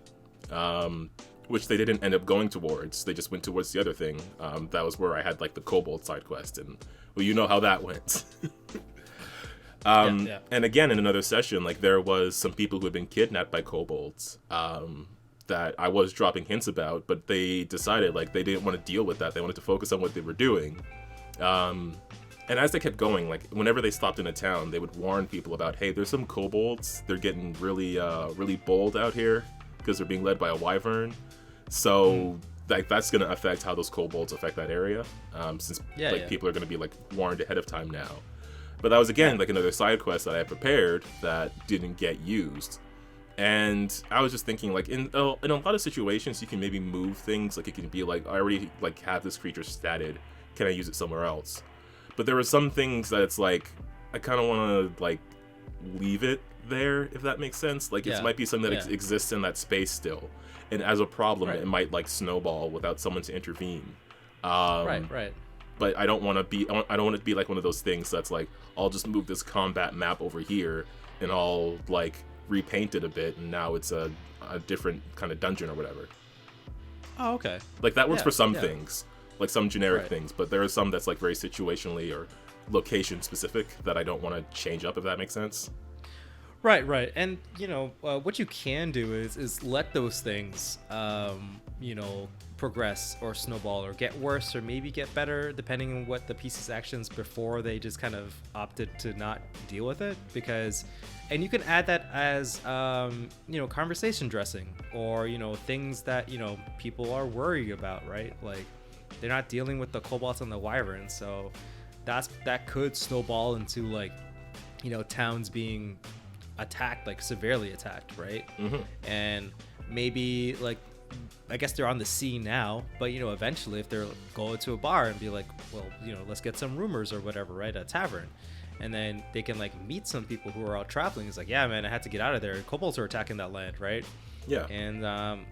which they didn't end up going towards. They just went towards the other thing. That was where I had like the kobold side quest, and well, you know how that went. And again, in another session, like there was some people who had been kidnapped by kobolds that I was dropping hints about, but they decided like they didn't want to deal with that. They wanted to focus on what they were doing. And as they kept going, like whenever they stopped in a town, they would warn people about, hey, there's some kobolds. They're getting really, really bold out here because they're being led by a wyvern. So like that's gonna affect how those kobolds affect that area, since people are gonna be like warned ahead of time now. But that was again like another side quest that I had prepared that didn't get used. And I was just thinking, like in a lot of situations, you can maybe move things. Like it can be like, I already like have this creature statted. Can I use it somewhere else? But there were some things that it's like I kind of want to like leave it there, if that makes sense. Like it might be something that exists in that space still, and as a problem, it might like snowball without someone to intervene. Right. But I don't want to be. I don't want it to be like one of those things that's like I'll just move this combat map over here and I'll like repaint it a bit, and now it's a different kind of dungeon or whatever. Oh, okay. Like that works for some things. Like some generic things, but there are some that's like very situationally or location specific that I don't want to change up, if that makes sense. Right. And what you can do is let those things progress or snowball or get worse or maybe get better depending on what the PC's actions before they just kind of opted to not deal with it. And you can add that as conversation dressing or things that people are worried about, right? Like they're not dealing with the kobolds and the wyverns, so that could snowball into like towns being attacked, like severely attacked, right? And maybe like I guess they're on the sea now, but eventually if they're going to a bar and be like, well, let's get some rumors or whatever, right? A tavern, and then they can like meet some people who are out traveling. It's like, yeah, man, I had to get out of there. Kobolds are attacking that land, right? Yeah. And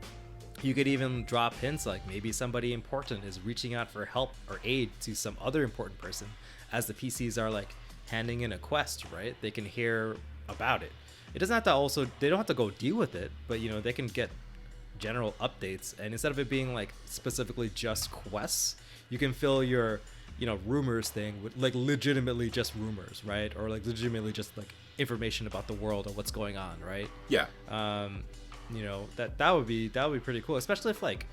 you could even drop hints like maybe somebody important is reaching out for help or aid to some other important person as the PCs are like handing in a quest, right? They can hear about it. It doesn't have to they don't have to go deal with it, but they can get general updates. And instead of it being like specifically just quests, you can fill your rumors thing with like legitimately just rumors, right? Or like legitimately just like information about the world or what's going on, right? Yeah. That would be pretty cool, especially if like,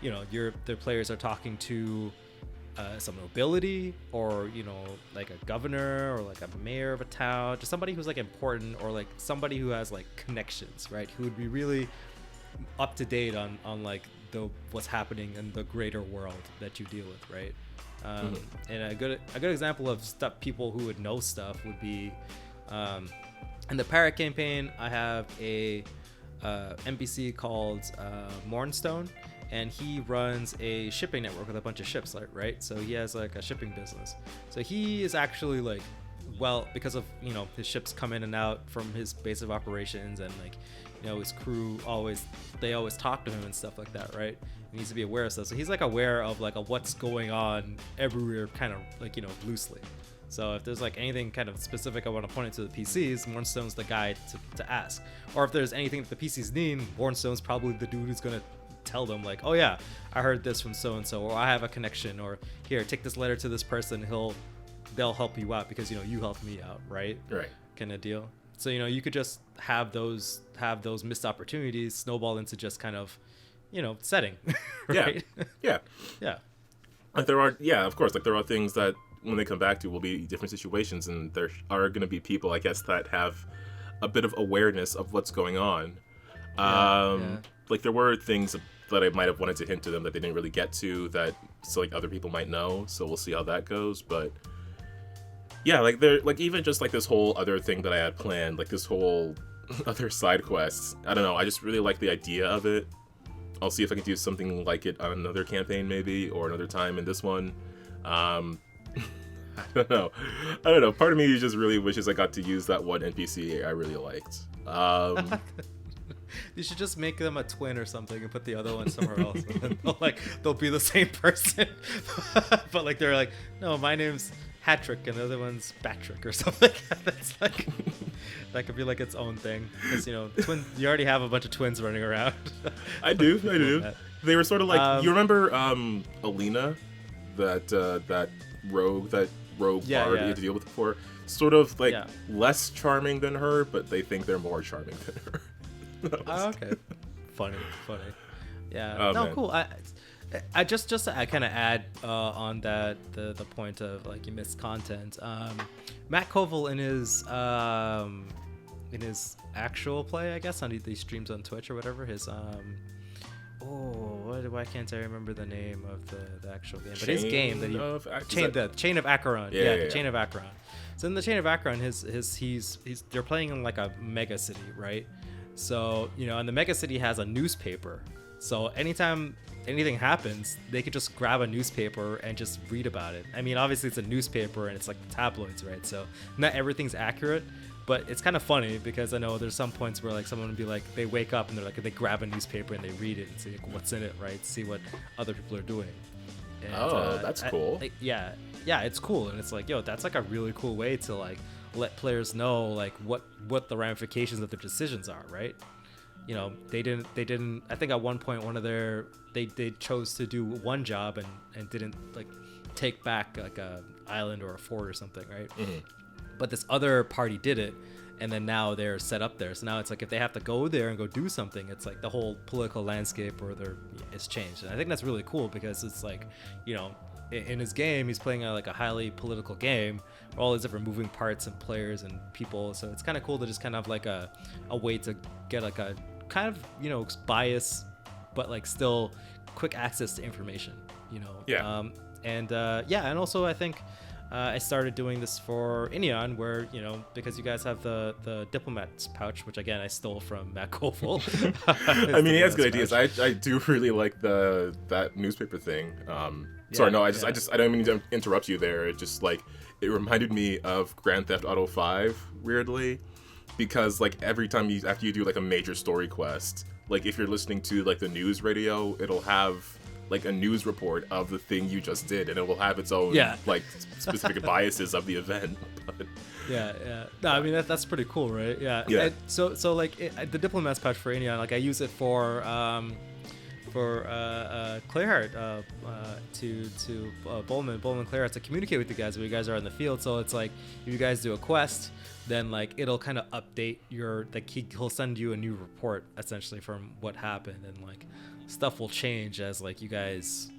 the players are talking to some nobility or like a governor or like a mayor of a town, just somebody who's like important or like somebody who has like connections, right? Who would be really up to date on like what's happening in the greater world that you deal with, right? And a good example of stuff, people who would know stuff would be in the Parrot campaign. I have a NPC called Mornstone, and he runs a shipping network with a bunch of ships, right? So he has like a shipping business. So he is actually like, well, because of his ships come in and out from his base of operations, and like his crew always talk to him and stuff like that, right? He needs to be aware of stuff. So he's like aware of like what's going on everywhere, kind of like loosely. So if there's like anything kind of specific I want to point it to the PCs, Mornstone's the guy to ask. Or if there's anything that the PCs need, Mornstone's probably the dude who's gonna tell them like, oh yeah, I heard this from so and so, or I have a connection, or here, take this letter to this person, they'll help you out because you helped me out, right? Kind of deal. So you could just have those missed opportunities snowball into just kind of setting. Right? Yeah. Yeah. Like there are things that when they come back to will be different situations, and there are going to be people, I guess, that have a bit of awareness of what's going on. Like there were things that I might have wanted to hint to them that they didn't really get to, that so like other people might know. So we'll see how that goes. But yeah, like there, like even just like this whole other thing that I had planned, like this whole other side quest. I don't know. I just really like the idea of it. I'll see if I can do something like it on another campaign maybe, or another time in this one. I don't know. Part of me just really wishes I got to use that one NPC I really liked. You should just make them a twin or something and put the other one somewhere else. And then they'll be the same person. But like they're like, no, my name's Hattrick and the other one's Batrick or something. That's like, that could be like its own thing. Because twin, you already have a bunch of twins running around. I do. They were sort of like, you remember Alina, that rogue bard you had to deal with before? Sort of like less charming than her, but they think they're more charming than her. Oh, okay. Funny. Yeah. Oh, no, man. Cool. I just to kind of add on that the point of like you missed content. Matt Koval in his actual play, I guess, on these streams on Twitch or whatever, his why can't I remember the name of the actual game? But his game that Chain of Acheron. Chain of Acheron. So in the Chain of Acheron, he's they're playing in like a mega city, right? So and the mega city has a newspaper. So anytime anything happens, they could just grab a newspaper and just read about it. I mean, obviously it's a newspaper and it's like the tabloids, right? So not everything's accurate, but it's kind of funny because I know there's some points where like someone would be like, they wake up and they're like, they grab a newspaper and they read it and see like, what's in it, right? See what other people are doing. And, that's cool. Yeah, it's cool. And it's like, that's like a really cool way to like let players know like what the ramifications of their decisions are, right? They didn't I think at one point they chose to do one job and didn't like take back like a island or a fort or something, right? Mm-hmm. But this other party did it, and then now they're set up there. So now it's like if they have to go there and go do something, it's like the whole political landscape is changed. And I think that's really cool because it's like, in his game, he's playing like a highly political game, all these different moving parts and players and people. So it's kind of cool to just kind of like a way to get like a kind of, bias, but like still quick access to information, Yeah. And also I think I started doing this for Inion, where because you guys have the diplomat's pouch, which again I stole from Matt Koval. I mean, he has good ideas. I do really like that newspaper thing. Sorry, no, I don't mean to interrupt you there. It just like it reminded me of Grand Theft Auto 5 weirdly, because like every time after you do like a major story quest, like if you're listening to like the news radio, it'll have like a news report of the thing you just did, and it will have its own like specific biases of the event. But, no, I mean that's pretty cool, right? Yeah. And so like the diplomat's pouch for Inion, like I use it for Clayhart to Bowman Clayhart to communicate with you guys when you guys are in the field. So it's like if you guys do a quest, then like it'll kind of update your like he'll send you a new report essentially from what happened, and like stuff will change as like you guys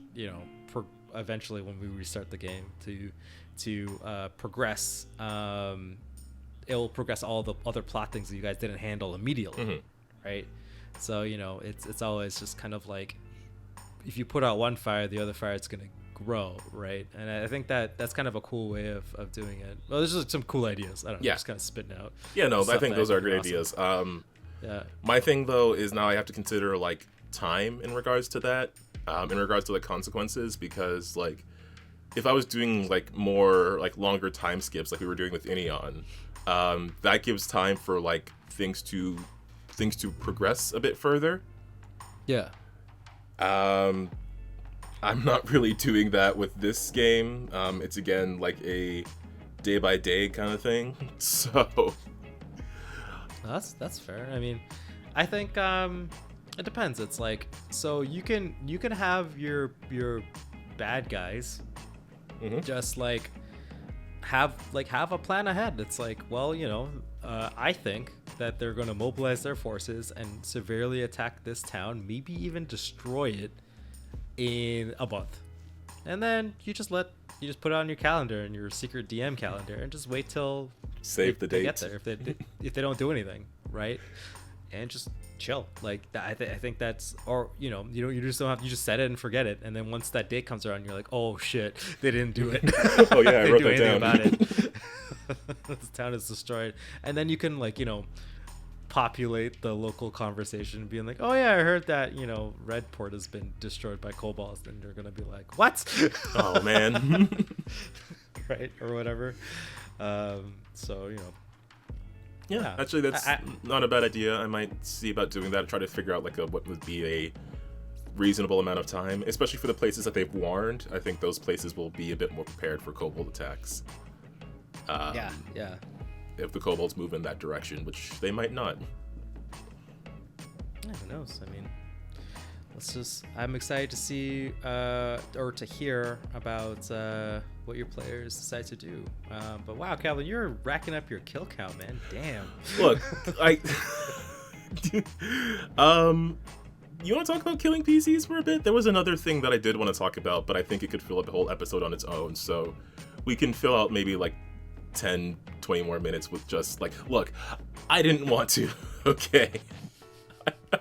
eventually when we restart the game to progress. It'll progress all the other plot things that you guys didn't handle immediately, right? So it's always just kind of like if you put out one fire, the other fire is gonna grow, right? And I think that's kind of a cool way of doing it. Well, there's just some cool ideas. I don't know, just kind of spitting out. Yeah, no, I think those are great ideas. Yeah. My thing though is now I have to consider like time in regards to that, in regards to the consequences, because like if I was doing like more like longer time skips like we were doing with Ineon, that gives time for like things to progress a bit further. Yeah. I'm not really doing that with this game. It's again like a day by day kind of thing. So that's fair. I mean, I think it depends. It's like so you can have your bad guys just like have a plan ahead. It's like, well, I think that they're going to mobilize their forces and severely attack this town, maybe even destroy it in a month. And then you just put it on your calendar, in your secret DM calendar, and just wait till save the date. They get there if they don't do anything, right? And just chill. Like I think that's, or you just don't have, you just set it and forget it, and then once that date comes around, you're like, oh shit, they didn't do it. Oh yeah, I wrote that down. About it. This town is destroyed, and then you can like populate the local conversation, being like, oh yeah, I heard that Redport has been destroyed by kobolds, and you're gonna be like, what? Oh man. Right, or whatever. So yeah, actually that's not a bad idea. I might see about doing that, try to figure out like what would be a reasonable amount of time, especially for the places that they've warned. I think those places will be a bit more prepared for kobold attacks. Yeah. If the kobolds move in that direction, which they might not. Yeah, who knows? I mean, I'm excited to see or to hear about what your players decide to do. But wow, Calvin, you're racking up your kill count, man. Damn. Look, you want to talk about killing PCs for a bit? There was another thing that I did want to talk about, but I think it could fill up the whole episode on its own. So we can fill out maybe like 10, 20 more minutes with just like, look, I didn't want to, okay?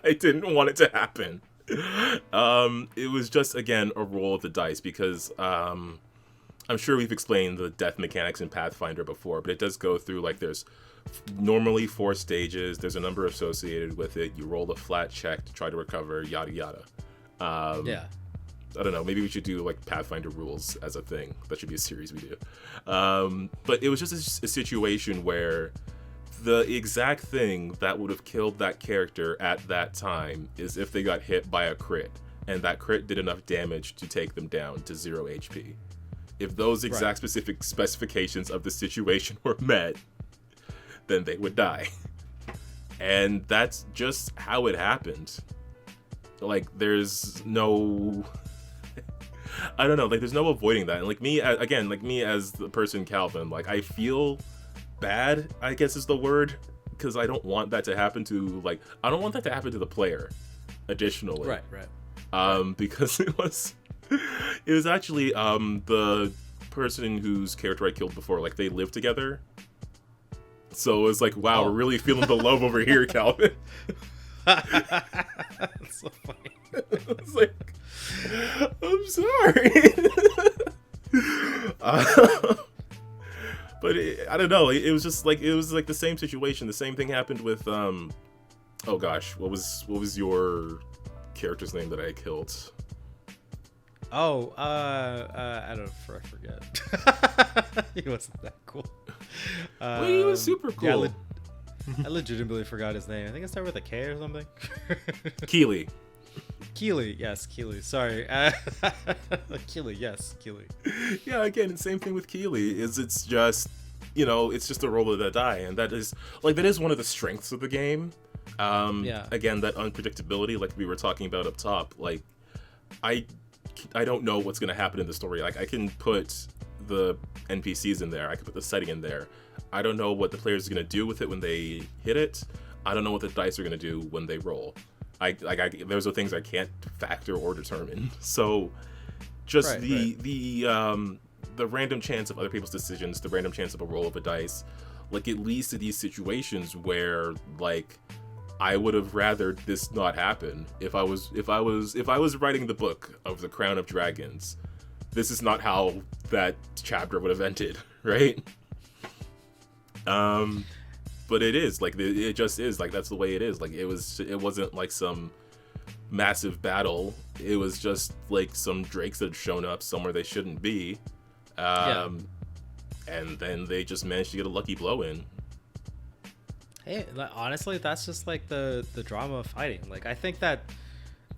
I didn't want it to happen. It was just, again, a roll of the dice because I'm sure we've explained the death mechanics in Pathfinder before, but it does go through, like, there's normally 4 stages, there's a number associated with it, you roll a flat check to try to recover, yada yada. Yeah. I don't know, maybe we should do like Pathfinder rules as a thing. That should be a series we do. But it was just a situation where the exact thing that would have killed that character at that time is if they got hit by a crit, and that crit did enough damage to take them down to 0 HP. If those exact specific specifications of the situation were met, then they would die. And that's just how it happened. Like, there's no... I don't know, like, there's no avoiding that. And, like, me as the person Calvin, like, I feel bad, I guess is the word, because I don't want that to happen to, like, I don't want that to happen to the player, additionally. Right. Because it was actually, the person whose character I killed before, like, they lived together. So it was like, wow, we're really feeling the love over here, Calvin. That's so funny. I was like, I'm sorry. But I don't know. It was just like, it was like the same situation. The same thing happened with oh gosh, what was your character's name that I killed? Oh, I forget. He wasn't that cool. Well, he was super cool. Yeah, I legitimately forgot his name. I think it started with a K or something. Keely. Yes, Keely. Sorry. Keely, yes, Keely. Yeah, again, same thing with Keely. It's just, it's just a roll of the die, and that is one of the strengths of the game. Again, that unpredictability, like we were talking about up top, like I don't know what's gonna happen in the story. Like I can put the NPCs in there, I can put the setting in there. I don't know what the players are gonna do with it when they hit it. I don't know what the dice are gonna do when they roll. Those are things I can't factor or determine. So just the random chance of other people's decisions, the random chance of a roll of a dice, like it leads to these situations where like I would have rather this not happen. If I was writing the book of the Crown of Dragons, this is not how that chapter would have ended, right? But it is like it just is like that's the way it is. Like it wasn't like some massive battle. It was just like some drakes that had shown up somewhere they shouldn't be, and then they just managed to get a lucky blow in. Hey, honestly, that's just like the drama of fighting. Like I think that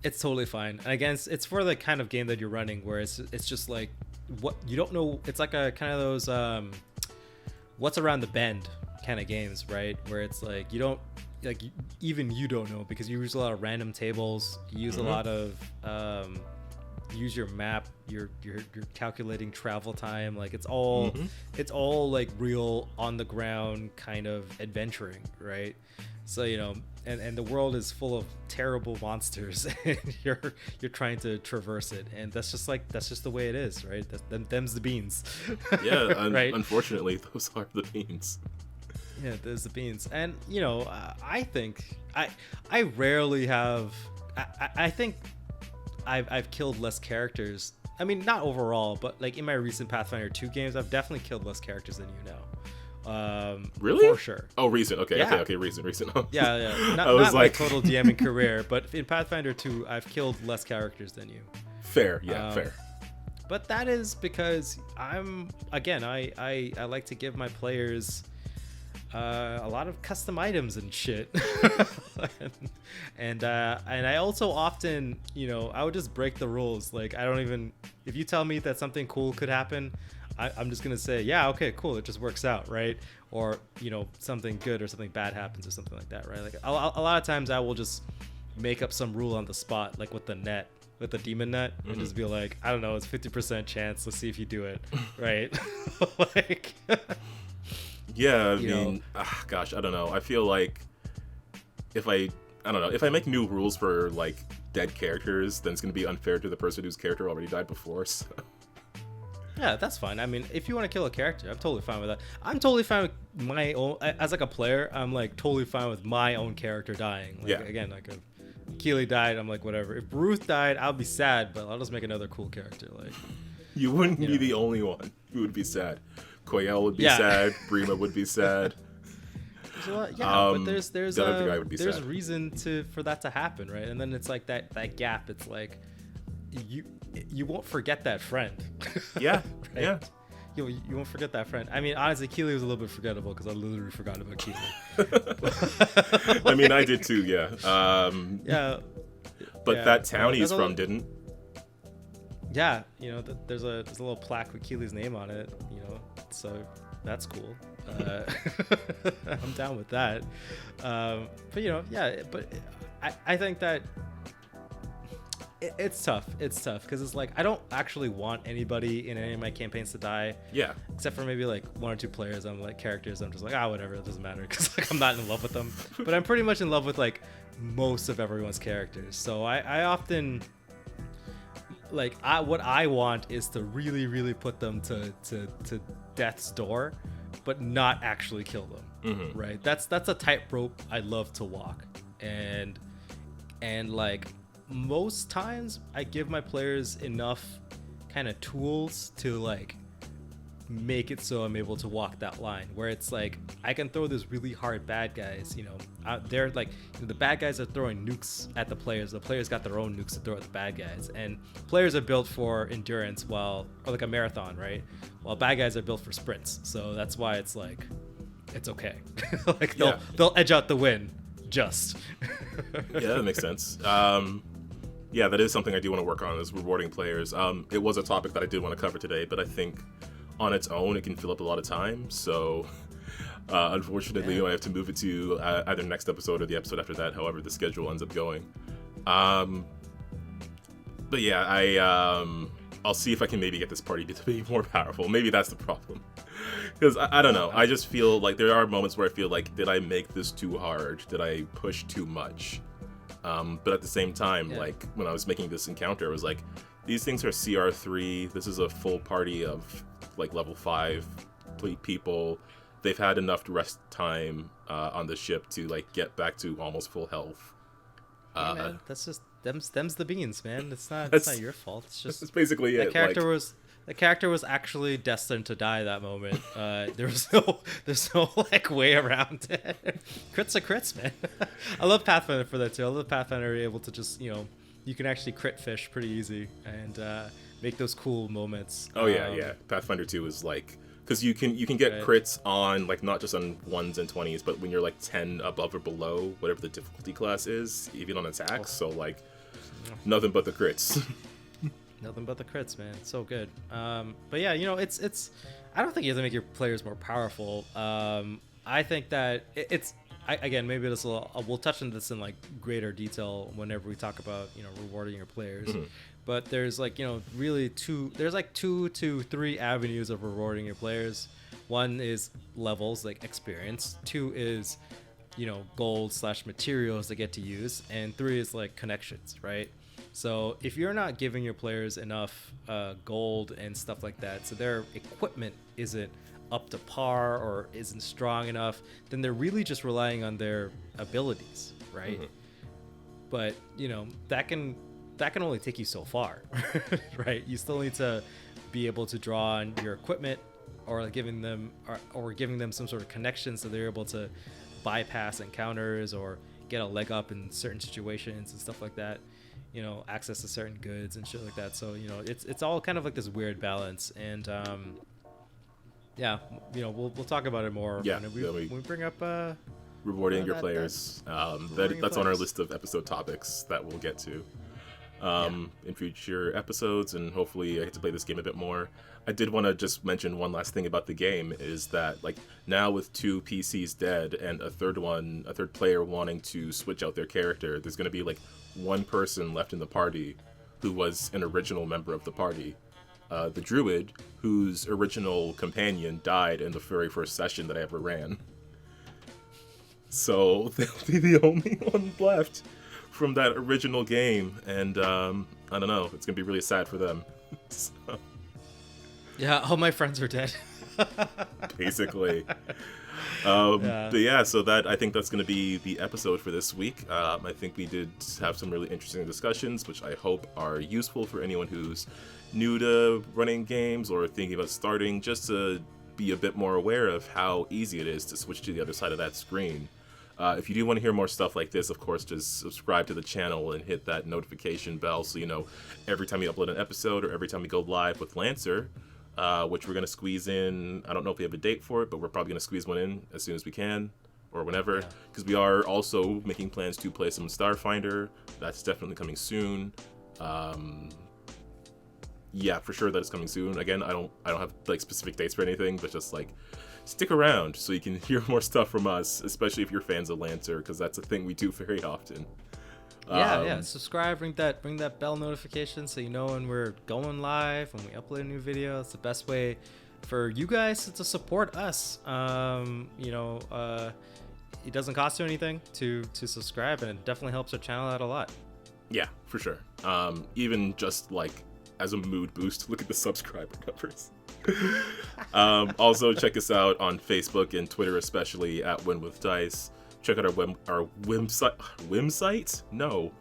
it's totally fine. And again, it's for the kind of game that you're running, where it's just like what you don't know. It's like a kind of those what's around the bend kind of games, right? Where it's like you don't like even you don't know because you use a lot of random tables. You use a lot of use your map. You're calculating travel time. Like it's all like real on the ground kind of adventuring, right? So and the world is full of terrible monsters, and you're trying to traverse it, and that's just the way it is, right? Them's the beans. Yeah, right? Unfortunately, those are the beans. Yeah, there's the beans, and I think I rarely have. I think I've killed less characters. I mean, not overall, but like in my recent Pathfinder 2 games, I've definitely killed less characters than you know. Really? For sure. Oh, recent. Okay, yeah. okay, recent. Yeah. Not like... my total DMing career, but in Pathfinder 2, I've killed less characters than you. Fair, yeah, fair. But that is because I like to give my players a lot of custom items and shit. and I also often, I would just break the rules. Like I don't even, if you tell me that something cool could happen, I'm just gonna say, yeah, okay, cool, it just works out, right? Or something good or something bad happens or something like that, right? Like a lot of times I will just make up some rule on the spot, like with the demon net, and just be like, I don't know, it's 50% chance, let's see if you do it, right? Like yeah, I mean, gosh, I don't know. I feel like if I make new rules for like dead characters, then it's gonna be unfair to the person whose character already died before. So. Yeah, that's fine. I mean, if you want to kill a character, I'm totally fine with that. I'm totally fine with my own, as like a player, I'm like totally fine with my own character dying. Like, again, like if Keely died, I'm like, whatever. If Ruth died, I'll be sad, but I'll just make another cool character. Like, you wouldn't be the only one who would be sad. Koyel would be sad. Brima would be sad. But there's sad. reason for that to happen, right? And then it's like that gap. It's like you won't forget that friend. Yeah, right? Yeah. You won't forget that friend. I mean, honestly, Keely was a little bit forgettable because I literally forgot about Keely. I mean, I did too. Yeah. But that town he's from didn't. Yeah, there's a little plaque with Keely's name on it. So that's cool. I'm down with that. But I think that it's tough. It's tough because it's like I don't actually want anybody in any of my campaigns to die. Yeah. Except for maybe like one or two players. I'm like characters. I'm just like whatever. It doesn't matter because like I'm not in love with them. But I'm pretty much in love with like most of everyone's characters. So I often like what I want is to really really put them to death's door, but not actually kill them. Right. That's a tightrope I love to walk, and like. Most times I give my players enough kind of tools to like make it so I'm able to walk that line where it's like I can throw these really hard bad guys, out there, like the bad guys are throwing nukes at the players got their own nukes to throw at the bad guys, and players are built for endurance or like a marathon, right? While bad guys are built for sprints, so that's why it's like it's okay. Like they'll edge out the win just. Yeah, that makes sense. Yeah, that is something I do want to work on, is rewarding players. It was a topic that I did want to cover today, but I think on its own it can fill up a lot of time. So Unfortunately, I have to move it to either next episode or the episode after that, however the schedule ends up going. But yeah, I'll see if I can maybe get this party to be more powerful. Maybe that's the problem. Because I don't know. I just feel like there are moments where I feel like, did I make this too hard? Did I push too much? But at the same time, like when I was making this encounter, I was like, these things are CR3. This is a full party of like level 5 people. They've had enough rest time on the ship to like get back to almost full health. Hey, man, that's just them's the beans, man. It's not your fault. It's just that's basically it. The character was actually destined to die that moment. There's no like way around it. Crits are crits, man. I love Pathfinder for that too. I love Pathfinder able to just, you can actually crit fish pretty easy and make those cool moments. Oh yeah. Pathfinder 2 is like, because you can get crits on like not just on 1s and 20s, but when you're like 10 above or below whatever the difficulty class is, even on attacks. So like nothing but the crits. Nothing but the crits, man. It's so good. But yeah, it's. I don't think you have to make your players more powerful. I think that again, maybe we'll touch on this in like greater detail whenever we talk about rewarding your players. Mm-hmm. But there's like really two to three avenues of rewarding your players. One is levels, like experience. 2 is gold / materials they get to use, and 3 is like connections, right? So if you're not giving your players enough gold and stuff like that, so their equipment isn't up to par or isn't strong enough, then they're really just relying on their abilities, right? Mm-hmm. But that can only take you so far, right? You still need to be able to draw on your equipment, or like giving them some sort of connection so they're able to bypass encounters or get a leg up in certain situations and stuff like that. Access to certain goods and shit like that. So, it's all kind of like this weird balance. And, we'll talk about it more when we bring up rewarding your players. That's on our list of episode topics that we'll get to in future episodes, and hopefully I get to play this game a bit more. I did want to just mention one last thing about the game, is that like now with 2 PCs dead and a third player wanting to switch out their character, there's going to be like one person left in the party who was an original member of the party, the druid whose original companion died in the very first session that I ever ran. So they'll be the only one left from that original game, and I don't know, it's gonna be really sad for them. So. Yeah, all my friends are dead. Basically. But yeah, so I think that's going to be the episode for this week. I think we did have some really interesting discussions, which I hope are useful for anyone who's new to running games or thinking about starting, just to be a bit more aware of how easy it is to switch to the other side of that screen. If you do want to hear more stuff like this, of course, just subscribe to the channel and hit that notification bell so every time we upload an episode or every time we go live with Lancer, which we're going to squeeze in. I don't know if we have a date for it, but we're probably going to squeeze one in as soon as we can, or whenever, because we are also making plans to play some Starfinder. That's definitely coming soon. Yeah, for sure that is coming soon. Again, I don't have like specific dates for anything, but just like stick around so you can hear more stuff from us, especially if you're fans of Lancer, because that's a thing we do very often. Subscribe, ring that bell notification so you know when we're going live, when we upload a new video. It's the best way for you guys to support us. It doesn't cost you anything to subscribe, and it definitely helps our channel out a lot. Yeah, for sure. Even just like as a mood boost, look at the subscriber numbers. Also check us out on Facebook and Twitter, especially at Win with Dice. Check out our website. No.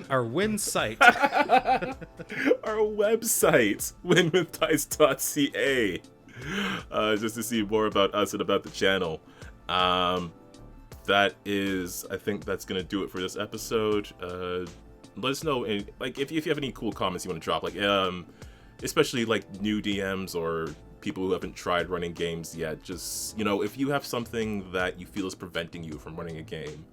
Our win site. Our website, winwithdice.ca. Just to see more about us and about the channel. I think that's gonna do it for this episode. Let us know, if you have any cool comments you want to drop, especially like new DMs or people who haven't tried running games yet. Just if you have something that you feel is preventing you from running a game,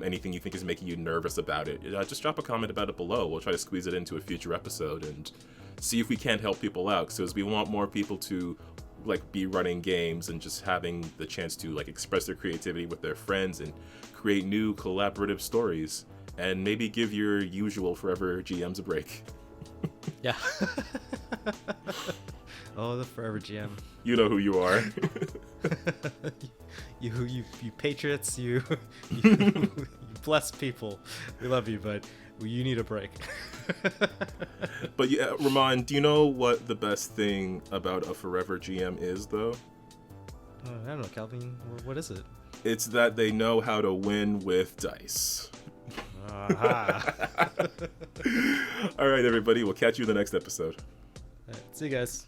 anything you think is making you nervous about it, just drop a comment about it below. We'll try to squeeze it into a future episode and see if we can't help people out, because we want more people to like be running games and just having the chance to like express their creativity with their friends and create new collaborative stories, and maybe give your usual forever GMs a break. Yeah. Oh, the forever GM. You know who you are. you patriots, you you blessed people. We love you, but you need a break. But yeah, Ramon, do you know what the best thing about a forever GM is, though? I don't know, Calvin. What is it? It's that they know how to win with dice. Aha. All right, everybody. We'll catch you in the next episode. All right, see you guys.